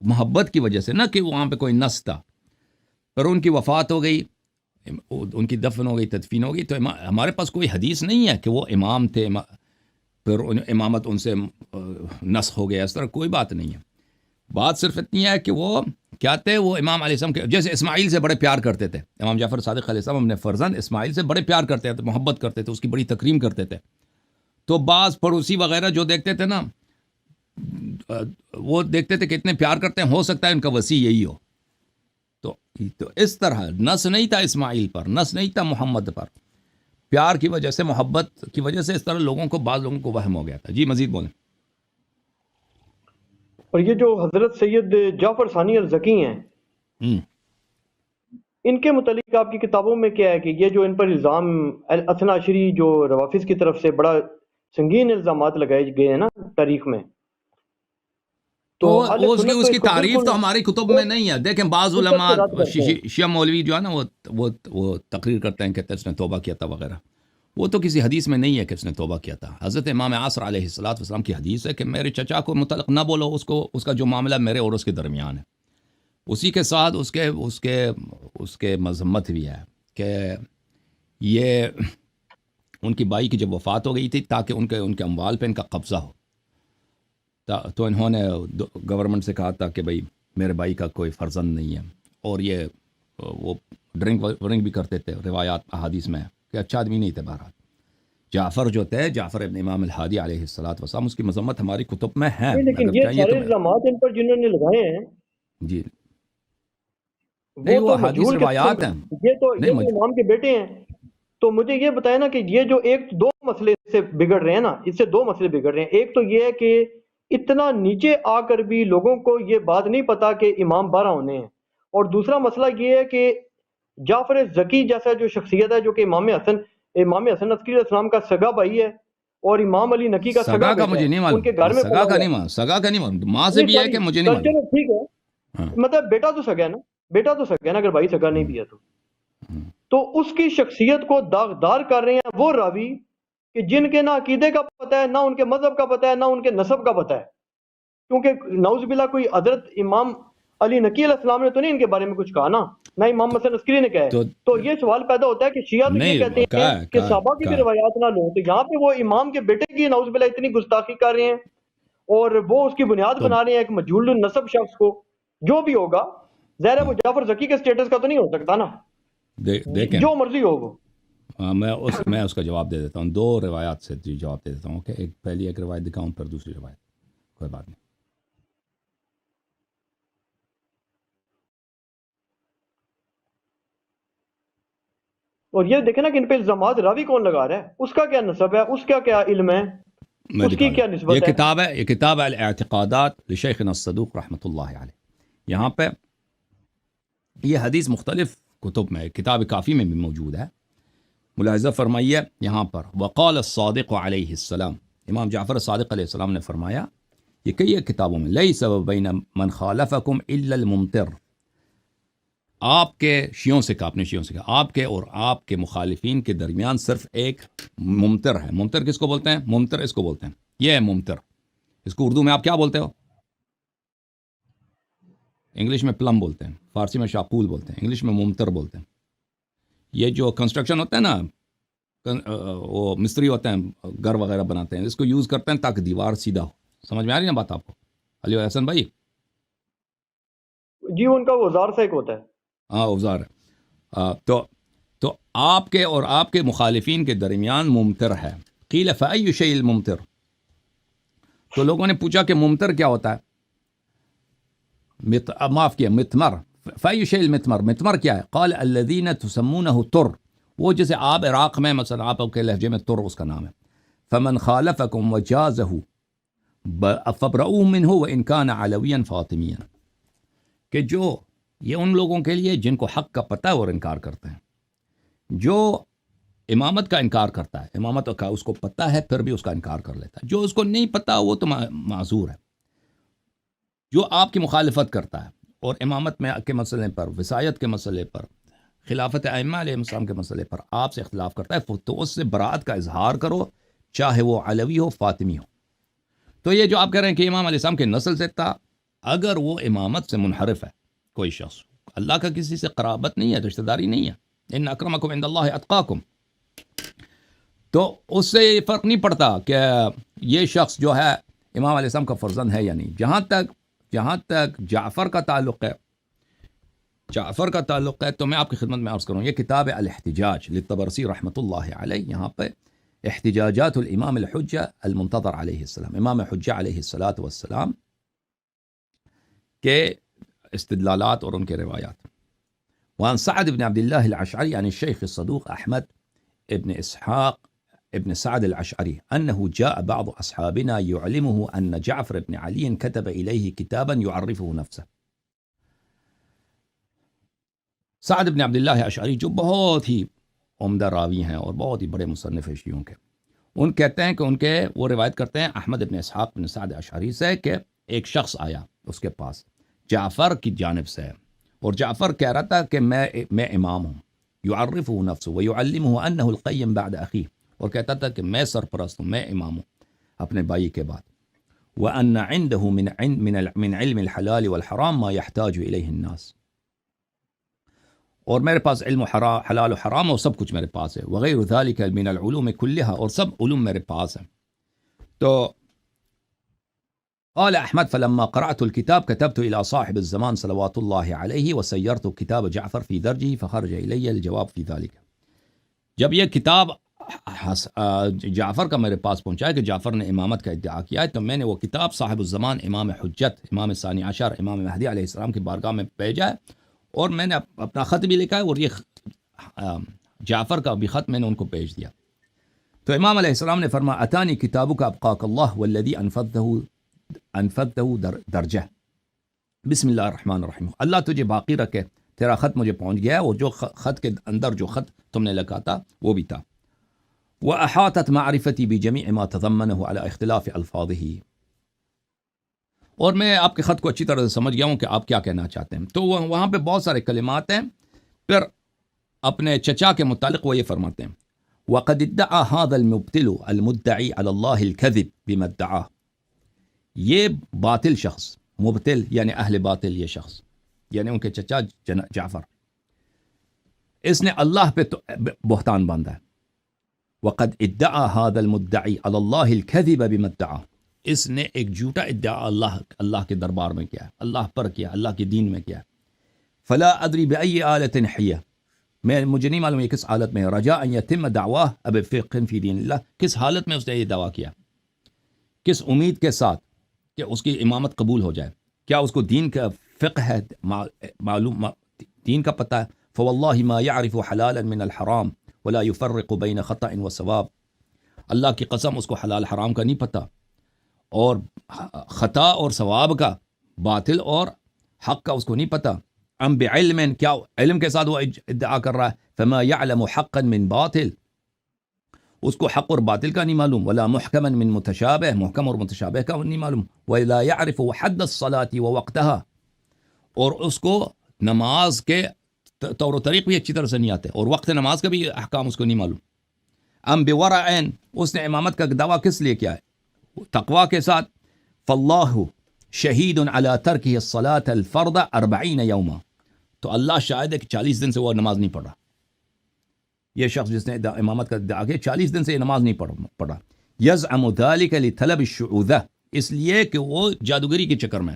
محبت کی وجہ سے، نہ کہ وہاں پہ کوئی نص تھا. پر ان کی وفات ہو گئی، ان کی دفن ہو گئی، تدفین ہو گئی. تو ہمارے پاس کوئی حدیث نہیں ہے کہ وہ امام تھے پھر امامت ان سے نسخ ہو گیا، اس طرح کوئی بات نہیں ہے. بات صرف اتنی ہے کہ وہ کیا تھے، وہ امام علیہ السلام کے جیسے اسماعیل سے بڑے پیار کرتے تھے. امام جعفر صادق علیہ السلام اپنے فرزند اسماعیل سے بڑے پیار کرتے تھے، محبت کرتے تھے، اس کی بڑی تکریم کرتے تھے. تو بعض پڑوسی وغیرہ جو دیکھتے تھے نا، وہ دیکھتے تھے کہ اتنے پیار کرتے ہیں، ہو سکتا ہے ان کا وصی یہی ہو. تو اس طرح نس نہیں تھا اسماعیل پر، نس نہیں تھا محمد پر. پیار کی وجہ سے، محبت کی وجہ سے اس طرح بعض لوگوں کو وہم ہو گیا تھا. جی مزید بولیں. اور یہ جو حضرت سید جعفر ثانی الزکی ہیں، ان کے متعلق آپ کی کتابوں میں کیا ہے کہ یہ جو ان پر الزام اثنا عشری جو روافظ کی طرف سے بڑا سنگین الزامات لگائے گئے ہیں نا تاریخ میں، تو اہل سنت تو اس کی اس کو تعریف بالکل تو ہماری کتب میں نہیں ہے. دیکھیں بعض علماء رد کرتے ہیں. شیعہ مولوی جو ہے نا، وہ تقریر کرتے ہیں کہ اس نے توبہ کیا تھا وغیرہ. وہ تو کسی حدیث میں نہیں ہے کہ اس نے توبہ کیا تھا. حضرت امام عاصر علیہ السلام کی حدیث ہے کہ میرے چچا کو متعلق نہ بولو، اس کا جو معاملہ میرے اور اس کے درمیان ہے. اسی کے ساتھ اس کے مذمت بھی ہے کہ یہ ان کی بائی کی جب وفات ہو گئی تھی تاکہ ان کے اموال پہ ان کا قبضہ ہو، تو انہوں نے گورنمنٹ سے کہا تھا کہ بھائی میرے بھائی کا کوئی فرزند نہیں ہے. اور یہ وہ ڈرنک بھی کرتے تھے، روایات احادیث میں کہ اچھا آدمی نہیں تھے. بہرحال جعفر جو تھے، جعفر ابن امام الہادی علیہ السلام، اس کی مذمت ہماری کتب میں ہے. لیکن یہ سارے الزامات ان پر جنہوں نے لگائے ہیں، جی وہ تو حدیث مجہول روایات ہیں. یہ تو امام کے بیٹے ہیں. تو مجھے یہ بتائیں نا کہ یہ جو دو مسئلے سے بگڑ رہے ہیں نا، اس سے 2 مسئلے بگڑ رہے ہیں. ایک تو یہ ہے کہ اتنا نیچے آ کر بھی لوگوں کو یہ بات نہیں پتا کہ امام 12 ہونے ہیں. اور دوسرا مسئلہ یہ ہے کہ جعفر زکی جیسا جو شخصیت ہے، جو کہ امام حسن عسکری علیہ السلام کا سگا بھائی ہے اور امام علی نقی کا سگا بیٹا مجھے نہیں ہے، معلوم. ان کے گھر میں سگا کا نہیں معلوم. ماں سے بھی ہے کہ مجھے نہیں معلوم. چلو ٹھیک ہے، مطلب بیٹا تو سگا ہے نا، اگر بھائی سگا نہیں بھی ہے تو اس کی شخصیت کو داغدار کر رہے ہیں وہ راوی کہ جن کے نہ عقیدے کا پتہ ہے، نہ ان کے مذہب کا پتہ ہے، نہ ان کے نسب کا پتہ ہے. کیونکہ نعوذ باللہ کوئی حضرت امام علی نقی علیہ السلام نے تو نہیں ان کے بارے میں کچھ کہا نا. نہ امام حسن عسکری نے کہا ہے. تو یہ سوال پیدا ہوتا ہے کہ شیعہ تو یہ نہیں کہتے ہیں کہ صحابہ کی بھی روایات نہ لو، تو یہاں پہ وہ امام کے بیٹے کی نعوذ باللہ اتنی گستاخی کر رہے ہیں اور وہ اس کی بنیاد بنا رہے ہیں ایک مجہول النسب شخص کو. جو بھی ہوگا ظاہر ہے وہ جعفر زکی کے سٹیٹس کا تو نہیں ہو سکتا نا، دیکھیں جو مرضی ہو وہ. میں اس کا جواب دے دیتا ہوں، دو روایات سے جواب دے دیتا ہوں. اوکے، پہلی ایک روایت دکھاؤں پھر دوسری روایت، کوئی بات نہیں. اور یہ دیکھیں نا کہ ان پہ الزامات راوی کون لگا رہا ہے، اس کا کیا نسب ہے، اس کا کیا علم ہے، میں اس کی کیا نسبت ہے. یہ کتاب ہے الاعتقادات لشیخنا الصدوق رحمۃ اللہ علیہ. یہاں پہ یہ حدیث مختلف کتب میں، کتاب کافی میں بھی موجود ہے. ملاحظہ فرمائیے یہاں پر وقال الصادق علیہ السلام، امام جعفر صادق علیہ السلام نے فرمایا، یہ کئی کتابوں میں، لیس بین من خالفکم الا الممطر، آپ کے شیعوں سے کہا، اپنے شیعوں سے کہا، آپ کے اور آپ کے مخالفین کے درمیان صرف ایک ممطر ہے. ممطر کس کو بولتے ہیں؟ ممطر اس کو بولتے ہیں، یہ ہے ممطر. اس کو اردو میں آپ کیا بولتے ہو؟ انگلش میں پلم بولتے ہیں، فارسی میں شاقول بولتے ہیں، انگلش میں ممطر بولتے ہیں. یہ جو کنسٹرکشن ہوتا ہے نا، وہ مستری ہوتے ہیں، گھر وغیرہ بناتے ہیں، اس کو یوز کرتے ہیں تاکہ دیوار سیدھا ہو. سمجھ میں آ رہی ہے نا بات آپ کو علی حسن بھائی؟ جی ان کا وہ اوزار سے ایک ہوتا ہے. ہاں اوزار ہے. تو آپ کے اور آپ کے مخالفین کے درمیان ممطر ہے. قیل فأی شیء الممطر، تو لوگوں نے پوچھا کہ ممطر کیا ہوتا ہے؟ معاف کیا، متمر. فأی شیء المتمر، متمر کیا ہے؟ قال الذین تسمونہ تر، وہ جسے آپ عراق میں مثلا آپ کے لہجے میں تر اس کا نام ہے. فمن خالفکم وجازہ فابرؤوا منہ وان کان علویا فاطمیا، کہ جو یہ ان لوگوں کے لیے جن کو حق کا پتہ ہے اور انکار کرتے ہیں، جو امامت کا انکار کرتا ہے، امامت کا اس کو پتہ ہے پھر بھی اس کا انکار کر لیتا ہے. جو اس کو نہیں پتہ وہ تو معذور ہے. جو آپ کی مخالفت کرتا ہے اور امامت میں کے مسئلے پر، وصایت کے مسئلے پر، خلافت ائمہ علیہ السلام کے مسئلے پر آپ سے اختلاف کرتا ہے، تو اس سے براءت کا اظہار کرو، چاہے وہ علوی ہو فاطمی ہو. تو یہ جو آپ کہہ رہے ہیں کہ امام علیہ السلام کے نسل سے تھا، اگر وہ امامت سے منحرف ہے کوئی شخص، اللہ کا کسی سے قرابت نہیں ہے، رشتہ داری نہیں ہے، ان اکرمکم عند اللہ اتقاکم، تو اس سے یہ فرق نہیں پڑتا کہ یہ شخص جو ہے امام علیہ السلام کا فرزند ہے یا نہیں. جہاں تک جعفر کا تعلق ہے تو میں آپ کی خدمت میں عرض کروں، یہ کتاب الاحتجاج للطبرسی رحمۃ اللہ علیہ. یہاں پہ احتجاجات الامام الحجہ المنتظر علیہ السلام، امام حجہ علیہ الصلاۃ والسلام کے استدلالات اور ان کے روایات. وعن سعد بن عبد الله العشعري عن الشيخ الصدوق أحمد ابن إسحاق ابن سعد العشعري أنه جاء بعض أصحابنا يعلمه أن جعفر بن علي كتب إليه كتابا يعرفه نفسه. سعد بن عبد الله اشعری جو بہت ہی عمدہ راوی ہیں اور بہت ہی بڑے مصنف شیعوں کے، ان کہتے ہیں کہ وہ روایت کرتے ہیں احمد ابن اسحاق بن سعد اشعری سے کہ ایک شخص آیا اس کے پاس جعفر کی جانب سے، اور جعفر کہہ رہا تھا کہ میں امام ہوں. یعرفہ نفسہ ویعلمہ انہ القیم بعد اخیہ، اور کہتا تھا کہ میں سرپرست ہوں، میں امام ہوں اپنے بھائی کے بعد. وان عنده من علم الحلال والحرام ما يحتاج الیہ الناس، اور میرے پاس علم حلال و حرام اور سب کچھ میرے پاس ہے. وغیر ذلك من العلوم كلها، اور سب علوم میرے پاس ہیں. تو قال احمد فلما قرأت الكتاب كتبت الى صاحب الزمان صلوات الله عليه وسيرت كتاب جعفر في درجه فخرج الي الجواب في ذلك. جب یہ کتاب جعفر کا میرے پاس پہنچا ہے کہ جعفر نے امامت کا ادعا کیا ہے، تو میں نے وہ کتاب صاحب الزمان امام حجت امام ثانی عشر امام مہدی علیہ السلام کی بارگاہ میں بھیجا ہے، اور میں نے اپنا خط بھی لکھا ہے، اور یہ جعفر کا بھی خط میں نے ان کو بھیج دیا. تو امام علیہ السلام نے فرمایا اتانی کتابک ابقاک اللہ والذی انفذہ درجہ، بسم اللہ الرحمن الرحیم، اللہ تجھے باقی رکھے، تیرا خط مجھے پہنچ گیا ہے، اور جو خط کے اندر جو خط تم نے لکھا تھا وہ بھی تھا. وأحاطت معرفتي بجميع ما تضمنه على اختلاف الفاظه، اور میں آپ کے خط کو اچھی طرح سے سمجھ گیا ہوں کہ آپ کیا کہنا چاہتے ہیں. تو وہاں پہ بہت سارے کلمات ہیں. پھر اپنے چچا کے متعلق وہ یہ فرماتے ہیں وقد ادعى هذا المبتل المدعي على الله الكذب بما ادعاه، یہ باطل شخص، مبتل یعنی اہل باطل، یہ شخص یعنی ان کے چچا جعفر، اس نے اللہ پہ بہتان باندھا ہے. وقد ادعا هذا المدعی علی اللہ الکذب بما ادعا، اس نے ایک جھوٹا ادعا اللہ کے دربار میں کیا ہے، اللہ پر کیا، اللہ کے دین میں کیا. فلا ادری بأی آلۃ حیہ، مجھے نہیں معلوم یہ کس حالت میں ہے. رجاء ان یتم دعواہ اب فقہ فی دین اللہ، کس حالت میں اس نے یہ دعویٰ کیا، کس امید کے ساتھ کہ اس کی امامت قبول ہو جائے. کیا اس کو دین کا فقہ ہے، معلوم دین کا پتہ ہے. فواللہ ما یعرف حلالا من الحرام ولا یفرق بین خطأ و ثواب، اللہ کی قسم اس کو حلال حرام کا نہیں پتہ، اور خطا اور ثواب کا، باطل اور حق کا اس کو نہیں پتہ. ام بعلم، کیا علم کے ساتھ وہ ادعا کر رہا ہے. فما یعلم حقا من باطل، اس کو حق اور باطل کا نہیں معلوم. ولا محکما من متشابہ، محکم اور متشابہ کا نہیں معلوم. ولا يعرف حد الصلاة ووقتها، اور اس کو نماز کے طور و طریق بھی اچھی طرح سے نہیں آتے، اور وقت نماز کا بھی احکام اس کو نہیں معلوم. ام بورع، اس نے امامت کا دعویٰ کس لیے کیا ہے، تقوی کے ساتھ. فاللہ شہید علی ترکہ الصلاة الفرض 40 یوما، تو اللہ شاہد ہے کہ 40 دن سے وہ نماز نہیں پڑھ رہا. یہ شخص جس نے امامت کا دعویٰ کیا 40 دن سے یہ نماز نہیں پڑھ رہا. یزعم ذلک لطلب الشعوذہ، اس لیے کہ وہ جادوگری کے چکر میں،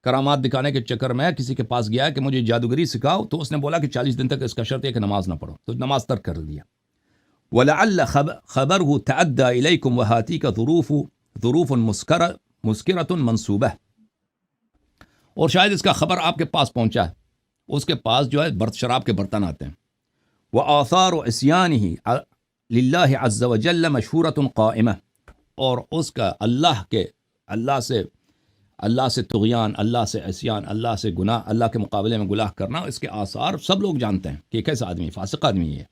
کرامات دکھانے کے چکر میں کسی کے پاس گیا کہ مجھے جادوگری سکھاؤ، تو اس نے بولا کہ 40 دن تک اس کا شرط ہے کہ نماز نہ پڑھو، تو نماز ترک کر دیا. ولعل خبره تعدى الیکم وہاتیک ظروف مسکرۃ منصوبہ، اور شاید اس کا خبر آپ کے پاس پہنچا ہے، اس کے پاس جو ہے شراب کے برتن آتے ہیں. وآثار عصیانہ للہ عز وجل مشہورۃ قائمہ، اور اس کا اللہ سے طغیان، اللہ سے عصیان، اللہ سے گناہ، اللہ کے مقابلے میں گناہ کرنا، اس کے آثار سب لوگ جانتے ہیں کہ کیسا آدمی، فاسق آدمی ہے.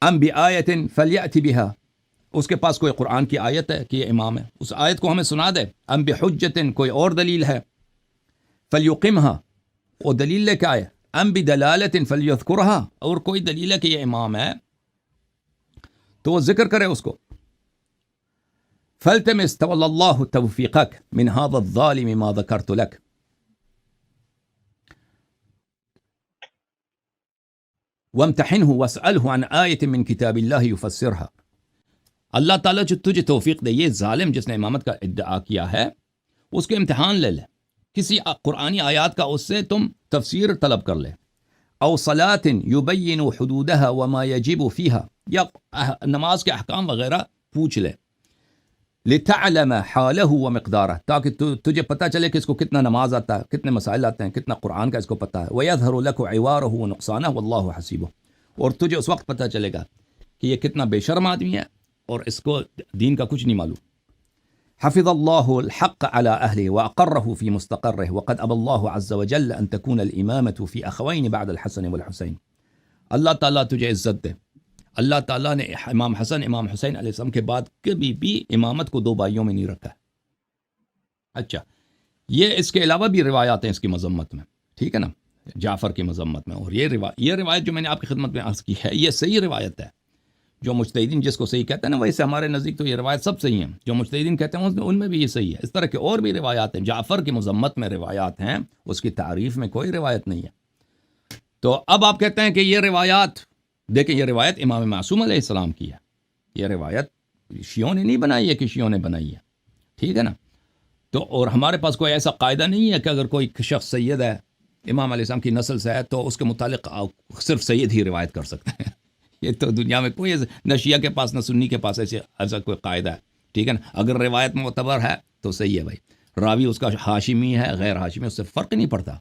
ام بآیۃ فلیأت بہا، اس کے پاس کوئی قرآن کی آیت ہے کہ یہ امام ہے، اس آیت کو ہمیں سنا دے. ام بحجۃ، کوئی اور دلیل ہے. فلیقمہا، وہ دلیل لے کے آئے. ام بدلالۃ فلیذکرہا، اور کوئی دلیل ہے کہ یہ امام ہے تو وہ ذکر کرے اس کو. فالتمس تولی اللہ توفیقک من هذا الظالم ما ذکرت لک، وامتحنه واسألہ عن آیت من کتاب اللہ یفسرها. اللہ تعالیٰ جو تجھے توفیق دے، یہ ظالم جس نے امامت کا ادعا کیا ہے، اس کے امتحان لے لے، کسی قرآنی آیات کا اس سے تم تفسیر طلب کر لے. او صلاۃ یبین حدودها وما یجب فیہا، یا نماز کے احکام وغیرہ پوچھ لے. لتعلم حالہ ومقدارہ، تاکہ تجھے پتہ چلے کہ اس کو کتنا نماز آتا ہے، کتنے مسائل آتے ہیں، کتنا قرآن کا اس کو پتہ ہے. ویظہر لک عوارہ ونقصانہ واللہ حسیبہ، اور تجھے اس وقت پتہ چلے گا کہ یہ کتنا بے شرم آدمی ہے اور اس کو دین کا کچھ نہیں معلوم. حفظ اللہ الحق علی اہلہ واقرہ فی مستقرہ، وقد ابى اللہ عز وجل ان تکون الامامۃ فی اخوین بعد الحسن والحسین. اللہ تعالیٰ تجھے عزت دے، اللہ تعالیٰ نے امام حسن امام حسین علیہ السلام کے بعد کبھی بھی امامت کو دو بھائیوں میں نہیں رکھا ہے. اچھا، یہ اس کے علاوہ بھی روایات ہیں اس کی مذمت میں، ٹھیک ہے نا، جعفر کی مذمت میں. اور یہ روایت جو میں نے آپ کی خدمت میں عرض کی ہے، یہ صحیح روایت ہے. جو مجتہدین جس کو صحیح کہتے ہیں نا، ویسے ہمارے نزدیک تو یہ روایت سب صحیح ہیں. جو مجتہدین کہتے ہیں ان میں بھی یہ صحیح ہے. اس طرح کے اور بھی روایات ہیں، جعفر کی مذمت میں روایات ہیں، اس کی تعریف میں کوئی روایت نہیں ہے. تو اب آپ کہتے ہیں کہ یہ روایات، دیکھیں یہ روایت امام معصوم علیہ السلام کی ہے، یہ روایت شیعوں نے نہیں بنائی ہے کہ شیعوں نے بنائی ہے، ٹھیک ہے نا. تو اور ہمارے پاس کوئی ایسا قاعدہ نہیں ہے کہ اگر کوئی شخص سید ہے، امام علیہ السلام کی نسل سے ہے، تو اس کے متعلق صرف سید ہی روایت کر سکتے ہیں. یہ تو دنیا میں کوئی نہ شیعہ کے پاس نہ سنی کے پاس ایسا کوئی قاعدہ ہے، ٹھیک ہے نا. اگر روایت معتبر ہے تو صحیح ہے بھائی، راوی اس کا ہاشمی ہے غیر ہاشمی، اس سے فرق نہیں پڑتا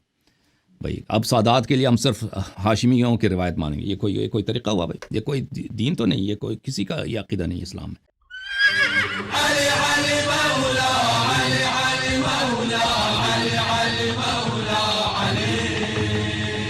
بھائی. اب سادات کے لیے ہم صرف ہاشمیوں کی روایت مانیں گے، یہ کوئی طریقہ ہوا بھائی؟ یہ کوئی دین تو نہیں، یہ کوئی کسی کا یہ عقیدہ نہیں اسلام میں.